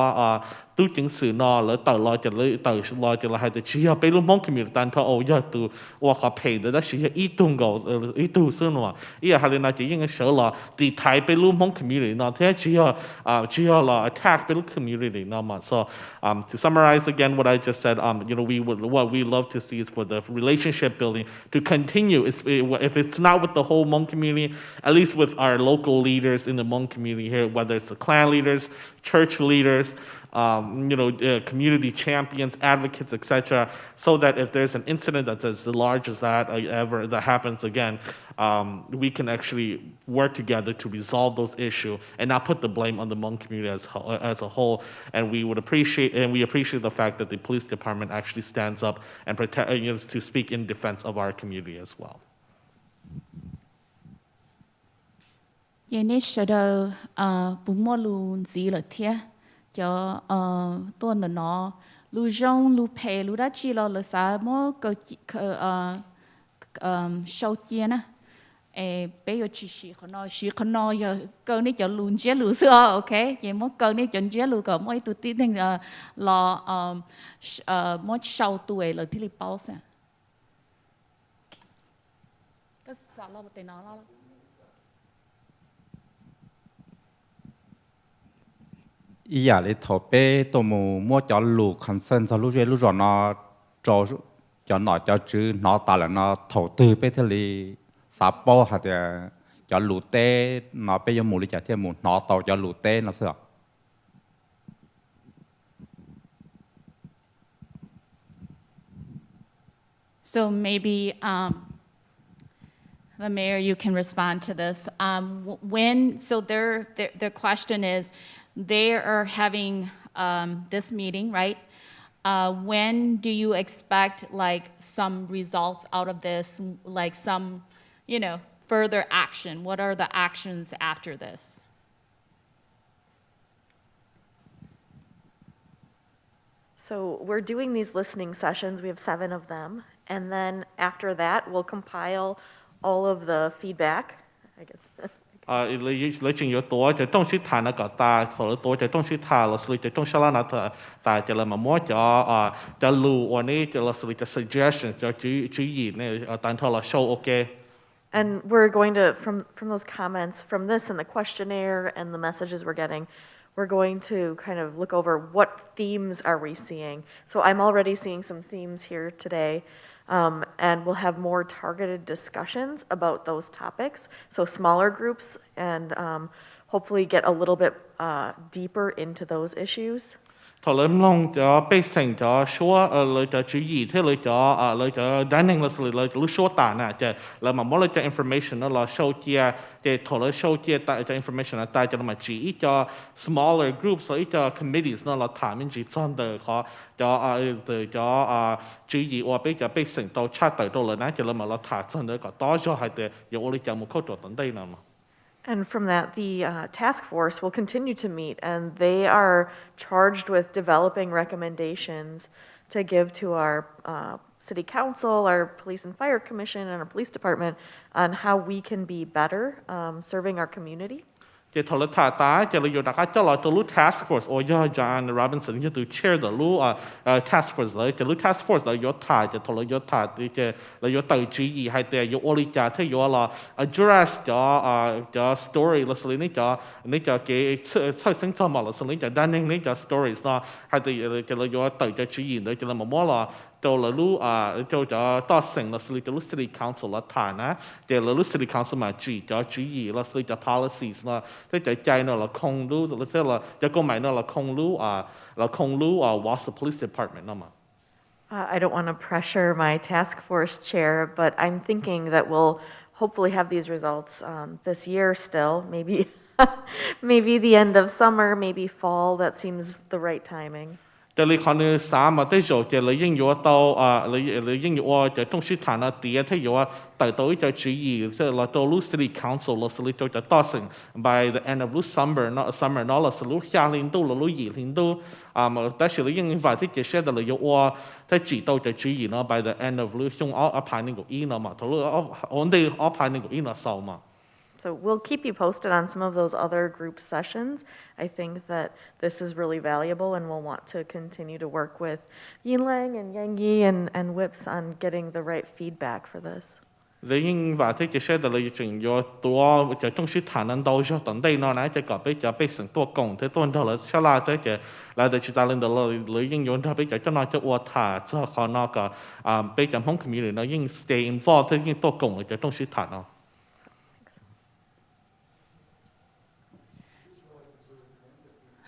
ตู้จิงสื่อnóเลยต่อรอจะเลยต่อรอจะเลยให้แต่ชี้ไปลูกมอง community ตันท้อโอ้ยตัวว่าเขาเพย์แต่สิ่งที่อีตัวก็อีตัวซึ่งว่าอีอะไรน่าจะยิ่งเสือละตีไทยไปลูกมอง community เนาะที่ชี้ละ attack ไปลูก community เนาะมา so to summarize again what I just said what we love to see is for the relationship building to continue if it's not with the whole Hmong community at least with our local leaders in the Hmong community here whether it's the clan leaders church leaders community champions, advocates, etc., so that if there's an incident that's as large as that happens again, we can actually work together to resolve those issues and not put the blame on the Hmong community as a whole. And we appreciate the fact that the police department actually stands up and to speak in defense of our community as well. Cho tuần là nó lu rong lu pè lu đã chi lo sa mo sâu chia na bây giờ chỉ con nó giờ câu này cho luôn chia lu xưa ok vậy mo câu này cho chia lu có mỗi tụi tí nên lo mo sâu tuổi là thì bao sa cái sao lo bên nó lo ý giả lấy thổ bê tổ mù mua cho lù concern cho lù rồi nó cho nó cho chữ nó ta là nó thổ tư bê thế li xã bao hạt cho lù tê nó bê cho mù li chả thêm mù nó tàu cho lù tê nó sợ. So maybe the mayor, you can respond to this. So their question is, they are having this meeting, right? When do you expect like some results out of this, like some, further action? What are the actions after this? So we're doing these listening sessions. We have 7 of them. And then after that, we'll compile all of the feedback, I guess. lấy chừng yếu tố cho trong sĩ thả nó cả ta thổi tố cho trong sĩ thả là xử lý cho trong xã là nó ta cho là mà mua cho lưu ở đây cho là xử lý cho suggestion cho chú ý này ở tại thôi là show ok. And we're going to, from those comments, from this and the questionnaire and the messages we're getting, we're going to kind of look over what themes are we seeing. So I'm already seeing some themes here today, and we'll have more targeted discussions about those topics. So smaller groups and hopefully get a little bit deeper into those issues. Thọ lớn long cho bê sinh cho số lời cho chú ý thế lời cho dining là xử lời cho lúc số tả nè chứ là mà mỗi lời cho information nó là show chia để thọ lời show chia tại cho information là tại cho mà chỉ ít cho smaller groups rồi ít cho committees nó là thả mình chỉ chọn được họ cho chú ý hoặc bê sinh tàu chat tới đâu là nãy cho là mà là thả chọn được có to cho hai từ yêu lời cho một câu chuyện đây nè mà. And from that, the task force will continue to meet, and they are charged with developing recommendations to give to our city council, our police and fire commission, and our police department on how we can be better serving our community. Chỉ thọ lực thả tá chỉ là đại cho là từ lúc task force or do John Robinson như từ chair the lúc task forceเลยchỉ lúc task force là do thả chỉ thọ lực do thả thì chỉ là do tự chú ý hay là do oli trả thế do là address cho story là xử lý cho cái sự sinh cho mà là xử lý cho đăng cho stories nó hay là chỉ là do tự cho chú ý nữa chỉ là một món là cho là lúc cho tao sinh là xử lý cho lúc city council là thả nè chỉ là lúc city council mà chỉ cho chú ý là xử lý cho policies nó thế cho chạy nó là không lúc thế là cho câu mày nó là không lúc Wausau Police Department nó mà. I don't want to pressure my task force chair, but I'm thinking that we'll hopefully have these results this year still, maybe maybe the end of summer, maybe fall. That seems the right timing. Để lấy con người xã mà tới rồi để lấy những yếu tố lấy những yếu cho trong sự thản là tiền thế yếu tại tối cho chú ý thế là cho lúc city council là xử lý cho tao sinh by the end of lúc summer nó là xử lý夏令度là lúc gì令度mà tại xử lý những vài thứ sẽ là yếu thế chỉ tao cho chú ý nó by the end of lúc xong ở排那个一nó mà thôi lúc on day ở排那个一nó sau mà. So we'll keep you posted on some of those other group sessions. I think that this is really valuable, and we'll want to continue to work with Yinlang and Yang and Whips on getting the right feedback for this. Lấy những vài thứ sẽ là lấy chuyện doตัวจะต้องชิดฐานนั้นเราจะตอนได้นอนนะจะก็ไปจะไปสิ่งตัวกงที่ต้นเท่าไรเชื่อละจะเราจะชิดตาเรื่องเดิมเลยยิ่งย้อนถ้าไปจะนอนจะอวดถ่าจะขอนอกก็ไปจำห้อง community เนาะยิ่ง stay involved ที่ยิ่งตัวกงจะต้องชิดฐานเนา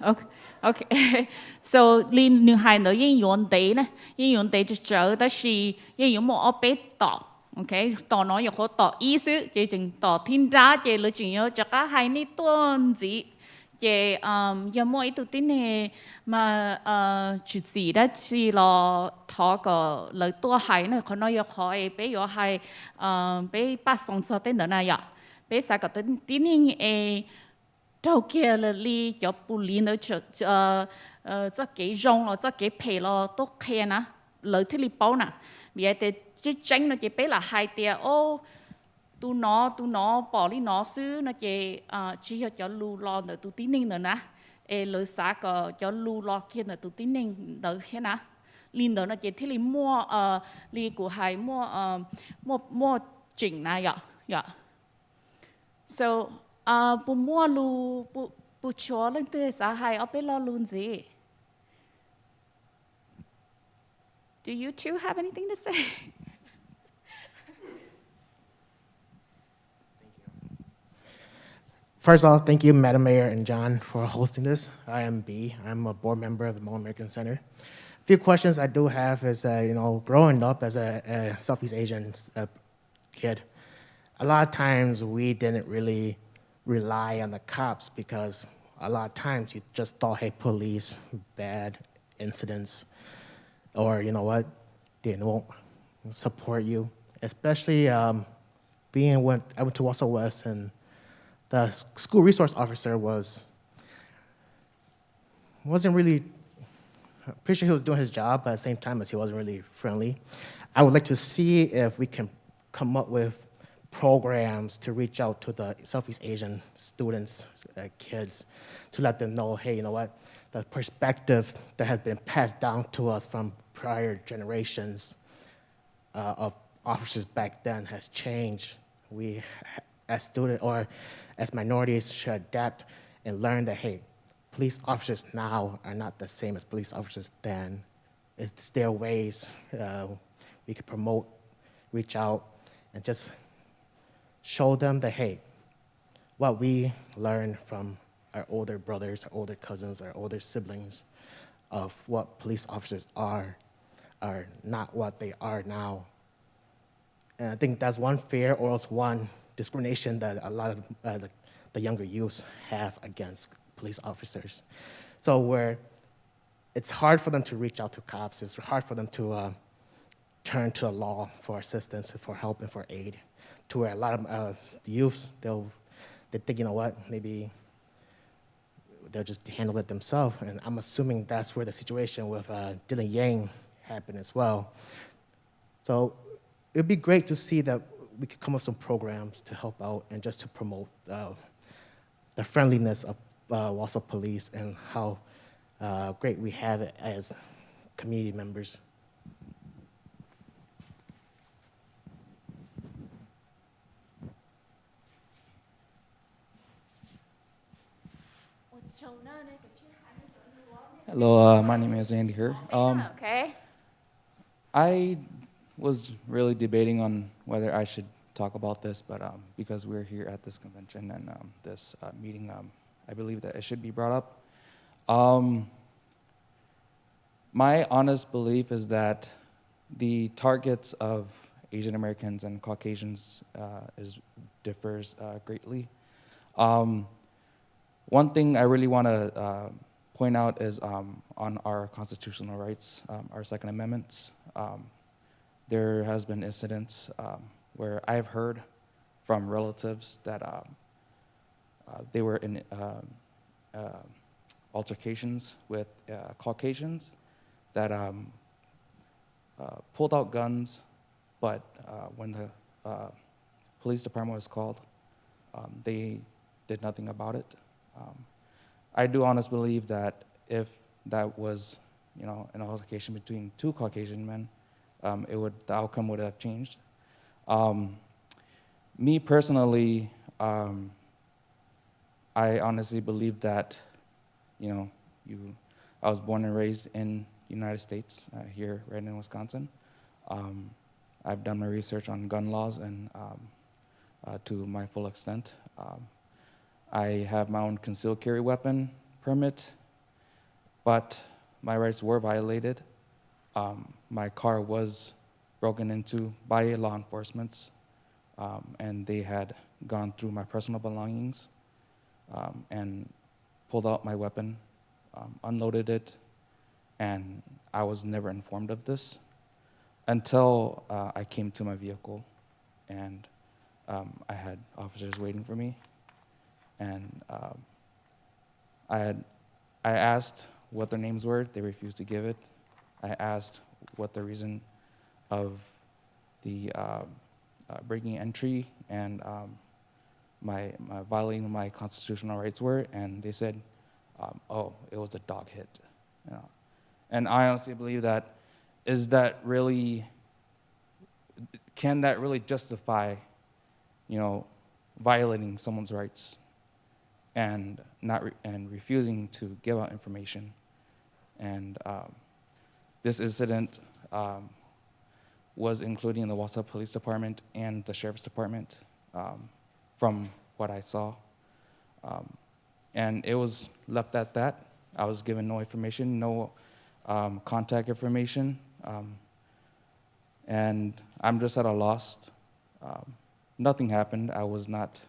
ะ. Okay. So Linh nữ hài nó yên yuan tế nè, yên yuan tế cho đó là yên yuan một bé tỏ, okay, tỏ nó có tỏ ý sự, chỉ chừng tỏ thiên ra, chỉ là chừng nhớ cho các hai ní tuần gì, chỉ giờ mỗi tụi tin này mà chuyện gì đó chỉ là thọ cái lời tua hai này, còn nó có bé có hai bé bắt xong cho tên đó này ạ, bé sai cái tin này đầu kia là li cho bù li nó cho cái rong lo cho cái phe lo tốt khe nè lợi thế li bao nè vì vậy thì tránh nó chỉ bé là hai tia ô tu nó bỏ li nó xứ nó chỉ cho lu lo nữa tu tín ninh nữa nè lợi xã có cho lu lo kia nữa tu tín ninh nữa thế nè li nữa nó chỉ thế li mua li của hai mua chỉnh này dạ so bố mua lu bố chó lên từ xã hay ở bên lo luôn gì? Do you two have anything to say? First of all, thank you, Madam Mayor and John, for hosting this. I am B. I'm a board member of the Hmong American Center. A few questions I do have is, growing up as a Southeast Asian kid, a lot of times we didn't really rely on the cops because a lot of times you just thought, hey, police, bad incidents, or you know what, they won't support you. Especially I went to Wausau West, and the school resource officer wasn't really, pretty sure he was doing his job, but at the same time as he wasn't really friendly. I would like to see if we can come up with programs to reach out to the Southeast Asian students, kids, to let them know, hey, you know what, the perspective that has been passed down to us from prior generations of officers back then has changed. We, as students or as minorities, should adapt and learn that, hey, police officers now are not the same as police officers then. It's their ways. We can promote, reach out, and just show them that, hey, what we learned from our older brothers, our older cousins, our older siblings of what police officers are not what they are now. And I think that's one fear or else one discrimination that a lot of the younger youths have against police officers. So where it's hard for them to reach out to cops, it's hard for them to turn to the law for assistance, for help, and for aid, to where a lot of youths, they think, you know what, maybe they'll just handle it themselves. And I'm assuming that's where the situation with Dylan Yang happened as well. So it'd be great to see that we could come up with some programs to help out and just to promote the friendliness of Wausau police and how great we have it as community members. Hello, my name is Andy here. Okay. I was really debating on whether I should talk about this, but because we're here at this convention and this meeting, I believe that it should be brought up. My honest belief is that the targets of Asian Americans and Caucasians differs greatly. One thing I really want to point out is on our constitutional rights, our Second Amendments. There has been incidents where I've heard from relatives that they were in altercations with Caucasians that pulled out guns, but when the police department was called, they did nothing about it. I do honestly believe that if that was, an altercation between two Caucasian men, the outcome would have changed. Me personally, I honestly believe that, I was born and raised in the United States, here right in Wisconsin. I've done my research on gun laws and to my full extent. I have my own concealed carry weapon permit, but my rights were violated. My car was broken into by law enforcement, and they had gone through my personal belongings and pulled out my weapon, unloaded it, and I was never informed of this until I came to my vehicle, and I had officers waiting for me. And I asked what their names were. They refused to give it. I asked what the reason of the breaking entry and my violating my constitutional rights were, and they said, it was a dog hit. And I honestly believe that, can that really justify, violating someone's rights and refusing to give out information? And this incident was including the Wausau Police Department and the Sheriff's Department, from what I saw. And it was left at that. I was given no information, no contact information, and I'm just at a loss. Nothing happened. I was not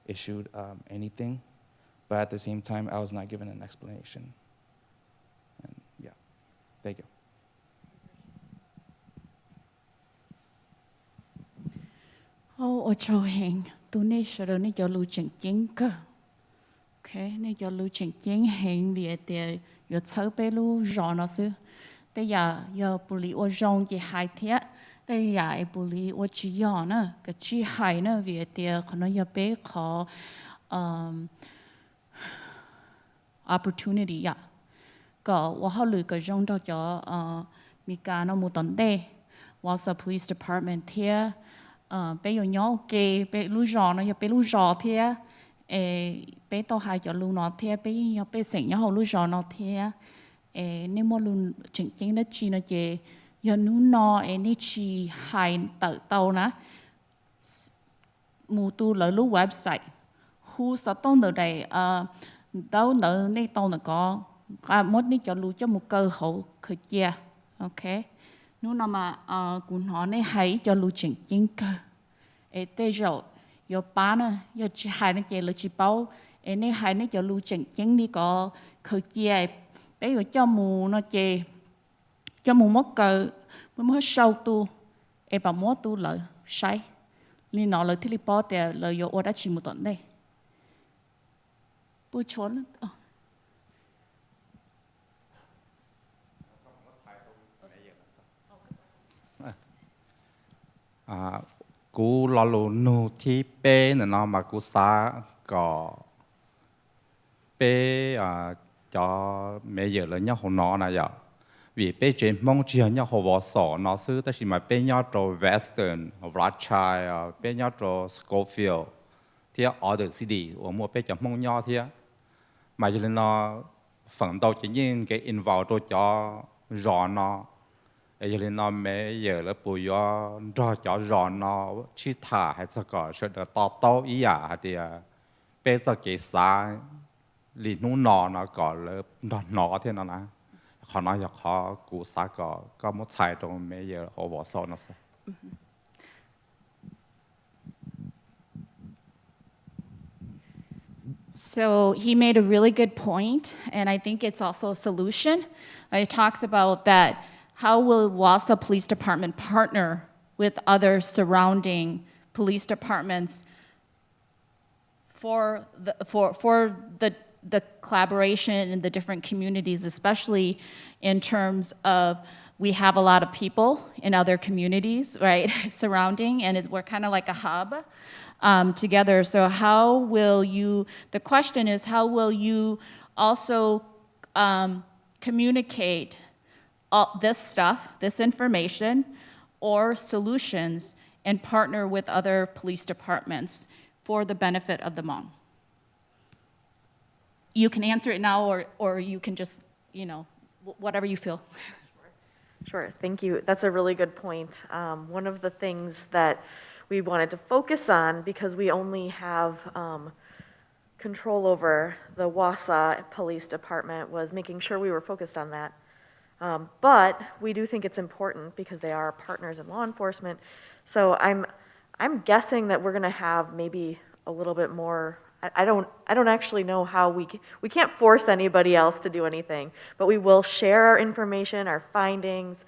issued anything, but at the same time, I was not given an explanation. And yeah, thank you. Ô cho hẹn tôi nên sợ rồi nên cho lưu chỉnh chính cơ, ok nên cho lưu chỉnh chính hẹn vì để giờ chơi bé lưu rõ nó xứ,แต่giờ bù lý ô rong chỉ hai thế, bây giờ em bù lý我只要呢个只海呢为的可能要被考opportunity 呀ก็ว่าเขาเลยก็ย่องจะมีการเอาหมู่ตอนเด็กWausau Police Department เทียไปอยู่ย้อนเกไปรู้จอนะอย่าไปรู้จอเทียไปต่อหายจะรู้นอเทียไปอย่าไปเสียงอย่าเขารู้จอนอเทียนี่มอรู้จริงๆนะจีนะเจอย่านู้นอนี่ชีหายเต่านะหมู่ตูเลยรู้เว็บไซต์หูสต้องเดินได้เต่าเดินในเต่าน่ะก็มดนี่จะรู้จะมุกเกอเขาคือเจียโอเคนู้นมากุนหอในหายจะรู้จริงๆก็แต่จะอย่าป้านะอย่าจีหายนั่นเจเลยจีเป้าในหายนี่จะรู้จริงๆนี่ก็คือเจียไปอยู่เจ้าหมูนะเจเจ้าหมูมดเกอมันไม่เศร้าตัวแบบมดตัวเลยใช่ลีนอเลยที่รีพอร์ตแต่เลยอยู่อดชิมุตอนได้ปูชนกูรอรู้นูที่เป้เนี่ยเนาะมากูซาก็เป้cho mẹ giờ là nhau hồ nó này vậy vì bé trên mong chia nhau hồ võ sọ nó xứ ta chỉ mà bé nhau trò Western Rothschild bé nhau trò Schofield thì ở được city ở mua bé cho mong nhau thì mà cho nên nó phần đầu chỉ những cái involve tôi cho rõ nó cho nên nó mẹ giờ là bùi cho rõ nó chỉ thả hay sao cả sẽ được to ý à thì bé cho cái xaลีนู้นนอก่อนเลยนอที่นั่นนะขอนอยากขอกูซาก็มุดใส่ตรงเมย์โอวอซอนสิ So he made a really good point, and I think it's also a solution. It talks about that how will Wausau Police Department partner with other surrounding police departments for the collaboration in the different communities, especially in terms of we have a lot of people in other communities, right, surrounding, and we're kind of like a hub together. So how will you, the question is, how will you also communicate all this stuff, this information, or solutions, and partner with other police departments for the benefit of the Hmong? You can answer it now, or you can just, whatever you feel. Sure, thank you. That's a really good point. One of the things that we wanted to focus on, because we only have control over the Wausau Police Department, was making sure we were focused on that. But we do think it's important because they are partners in law enforcement. So I'm guessing that we're going to have maybe a little bit more. I don't actually know how we can't force anybody else to do anything, but we will share our information, our findings.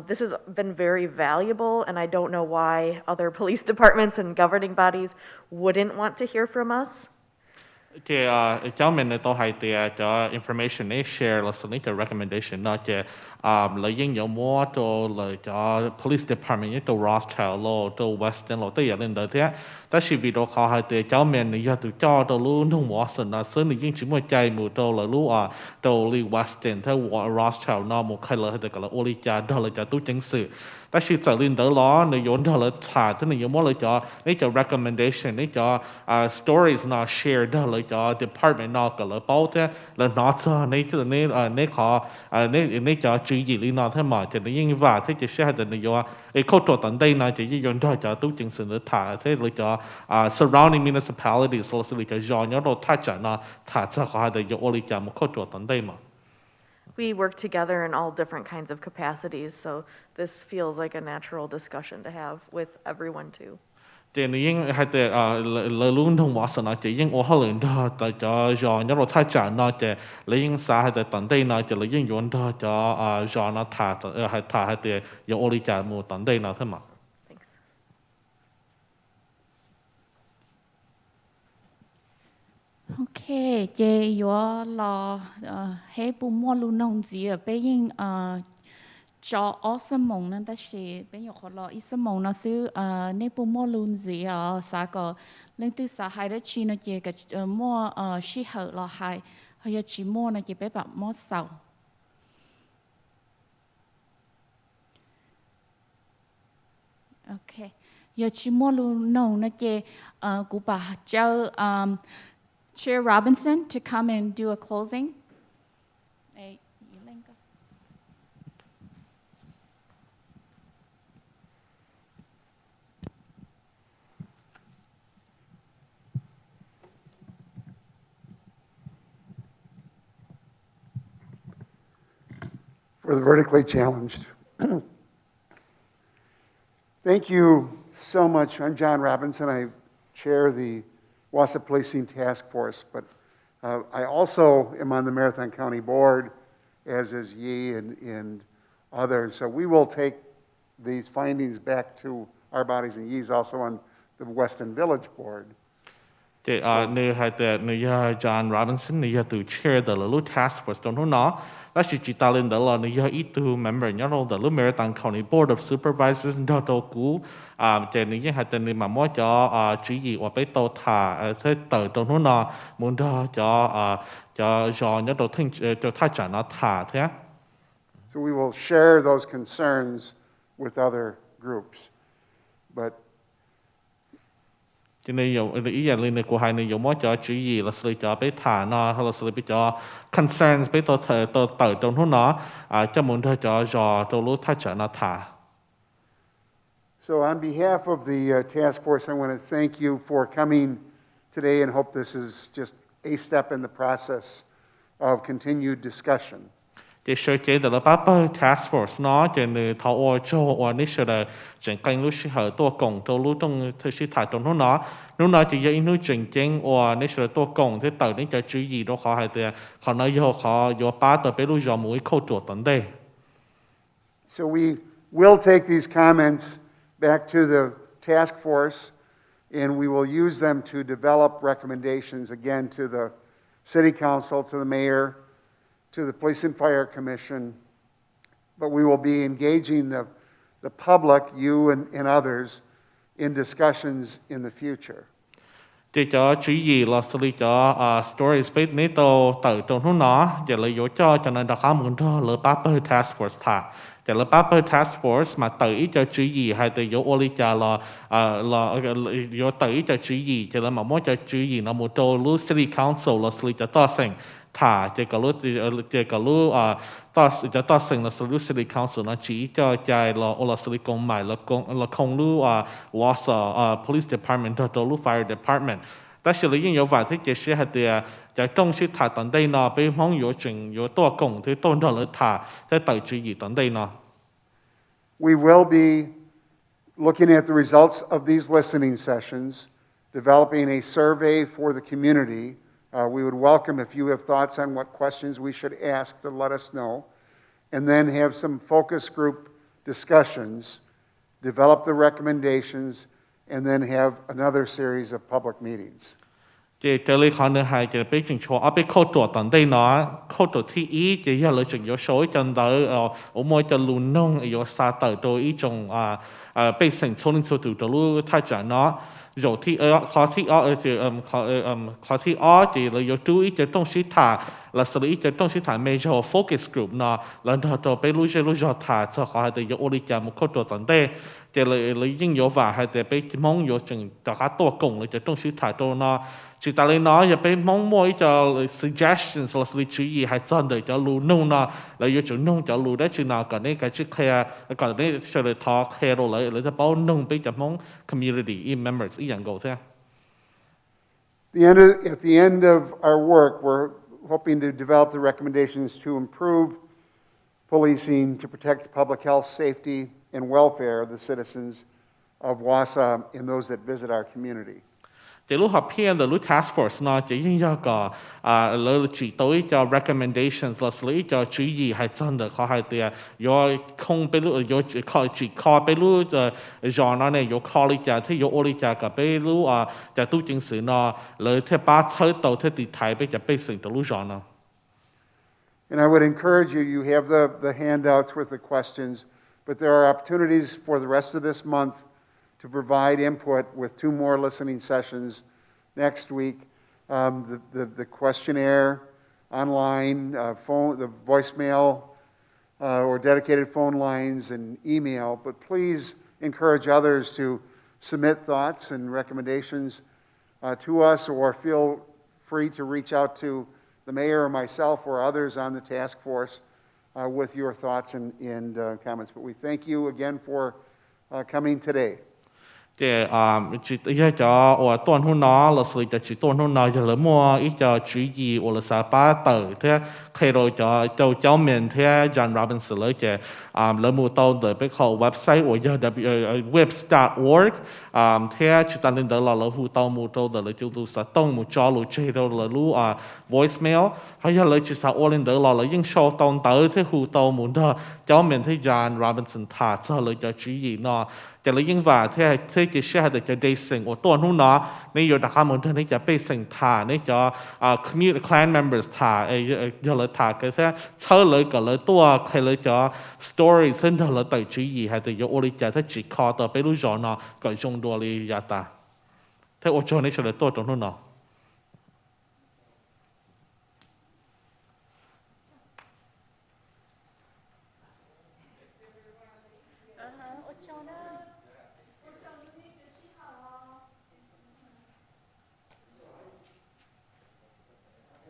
This has been very valuable, and I don't know why other police departments and governing bodies wouldn't want to hear from us. Thì cháu mình tôi hay thì cho information này share là sự cái recommendation nó chứ lợi dụng nhiều mua cho lợi cho police department như cho Rothschild lo cho Western lo tới giờ lên đó thế, ta chỉ vì đó họ hay thì cháu mình này giờ tụi cho đồ luôn thông qua sự nó sớm những chỉ mua chạy mua đồ là lúc đồ li Western theo Rothschild nó một khai lợi hay cái là Olicha đó là cho tụi chính sự ta chỉ trở lên đó lo này dọn đó là thả thế này nhiều mua lợi cho này cho recommendation này cho stories nó share đó lợi cho department nó cái là bao thế là nó cho này cho này họ này cho注意力呢，他嘛就你應話，他就是係你要構築當地呢，就用到就都正常的他，他你就surrounding municipalities，所以你就讓有到他就呢，他就係的要我哋就冇構築當地嘛。We work together in all different kinds of capacities, so this feels like a natural discussion to have with everyone too. Thì những hay thì lời luôn thông qua sự nói chỉ những ô hợp lượng đó tại cho do những đồ thay trả nó chỉ lấy những xã hay thì tận đây nó chỉ lấy những yuan đó cho do nó thả hay thì những ô lý trả một tận đây nó thôi mà. Thanks. Okay, chế yo lo hết bù mua luôn nông gì ở bên cho ở sân mông nên ta sẽ bây giờ họ lo ít sân mông nó xứ nếu bố mua luôn gì ở xã có lên từ xã hai đó chi nó chỉ cái mua xí hở là hai hay chỉ mua nó chỉ bé bạn mua sầu. Okay. Giờ chỉ mua luôn nâu nó chỉ của bà cho Chair Robinson to come and do a closing. Hey, you lên cơ. For the vertically challenged. Thank you so much. I'm John Robinson. I chair the Wausau Policing Task Force, but I also am on the Marathon County Board, as is Yi and others. So we will take these findings back to our bodies, and Yi's also on the Weston Village Board. Nơi hai tệ nơi John Robinson nơi từ chair the little task force trong nó là chỉ ta lên đó là nơi ít tu member nhớ đâu the little Marathon County Board of Supervisors đó đâu cũ để nơi hai tệ nơi mà mỗi cho chỉ gì hoặc bé tàu thả thế tờ trong nó muốn đó cho nhớ đâu thinh cho thay trả nó thả thế. So we will share those concerns with other groups, but cho nên ý là lên của hai này mỗi cho chỉ gì là xử cho bé thả nó hay là xử lý cho concerns bé tờ trong nó cho muốn thôi cho lúc thay trả nó thả. So on behalf of the task force, I want to thank you for coming today and hope this is just a step in the process of continued discussion. Để sơ chế được là task force nó cho nên thảo cho ní sơ là chẳng cần lúc hở tua cổng cho lúc trong thời sự thải trong nó chỉ dạy nó chỉnh chỉnh ní sơ tua cổng thế tờ đến cho chú gì đó khó hay thì họ nói họ tờ bé lúc giờ mũi câu chuột tận đây. So we will take these comments back to the task force, and we will use them to develop recommendations again to the city council, to the mayor, to the Police and Fire Commission, but we will be engaging the public, you and others, in discussions in the future. Để cho chú gì là xử lý cho story space này tờ trong nó để lấy dỗ cho nên đã có muốn cho là task force thả để là task force mà tờ ý cho chú gì hay từ dỗ oli cho là dỗ tờ ý cho chú gì cho là mà mỗi cho chú gì nó một chỗ lúc city council là xử lý cho to sinh thả chỉ có lúc cho to sinh là xử lý city council nó chỉ cho chạy là xử lý công mại là không lúc Wausau police department cho lúc fire department. Ta xử lý những vài thứ chỉ sẽ hay từ cho trong sự thả tận đây nó bị mong yếu chừng yếu to công thì tôn đó là thả thế tờ chú gì tận đây nó. We will be looking at the results of these listening sessions, developing a survey for the community. We would welcome if you have thoughts on what questions we should ask to let us know, and then have some focus group discussions, develop the recommendations, and then have another series of public meetings. Chỉ cho lấy khó nữa hay chỉ biết chừng cho ở bên khâu chuột tận đây nó khâu chuột thì ý chỉ là lợi chừng yếu số chân tới ở mỗi chân luôn nông yếu xa tới tôi ý trong bên sinh số linh số từ lúc thay trả nó rồi thì khó thì chỉ là yếu chú ý chỉ trong sĩ thả là xử lý chỉ trong sĩ thả major focus group nó lần đầu cho bên lúc thả cho họ thì yếu ô đi chả một khâu chuột tận đây chỉ là lấy những yếu và hay thì bên mong yếu chừng cho các tổ cùng là chỉ trong sĩ thả cho nó chỉ ta lấy nó giờ bên mong muốn cho suggestions là sự chú ý hay son để cho lù nông nó là yêu chủ nông cho lù đấy chứ nào còn đây cái chữ care còn đây choเลย talk care rồi lấy cho bao nông bên cho mong community members ý dạng thế. At the end of our work, we're hoping to develop the recommendations to improve policing to protect the public health, safety, and welfare of the citizens of Wausau and those that visit our community. Để lúc học hiện là lúc task force nó chỉ những cái là chỉ tới cho recommendations là xử lý cho chú ý hay chân được khó hay thì do không biết lúc do chỉ khó biết lúc do nó này do khó lý giải thì do ô lý giải cả biết lúc cho tu chính sự nó lời thế ba chơi tàu thế thì thái biết cho biết sự từ lúc do nó. And I would encourage you, you have the handouts with the questions, but there are opportunities for the rest of this month to provide input with 2 more listening sessions next week. The questionnaire online, phone, the voicemail, or dedicated phone lines and email, but please encourage others to submit thoughts and recommendations to us, or feel free to reach out to the mayor or myself or others on the task force with your thoughts and comments. But we thank you again for coming today. thì chỉ ý cho ở tuần hôm nó là sự chỉ tuần hôm nó giờ là mua ý cho chú ý ở là sao ba tờ thế khi rồi cho cháu mình thế John Robinson lấy cái là mua tàu đểไปเข้า website 或者webs.org thế chỉ ta lên đó là hụ tàu mua tàu để là chúng tôi sẽ tông mua cho lưu chế đâu là lưu voicemail hay là chỉ sẽ ở lên đó là những show tàu tới thế hụ tàu mua đó cháu mình thế John Robinson thả cho là cho chú ý nóจะเลยยิ่งว่าที่จะเชื่อเด็กจะได้สิ่งว่าตัวนู้นเนาะนี่อยู่ดักการเมืองนี่จะไปสิ่งถ่านี่จะcommunity clan members ถ่าจะเลยถ่าก็แค่เชื่อเลยก็เลยตัวใครเลยจะ story ซึ่งเธอเลยต่อยชี้ให้แต่ยกโอริจะถ้าจีคอต่อไปรู้จอเนาะก็จงตัวเลยยาตาถ้าโอจอนี่เฉลยตัวตรงนู้นเนาะ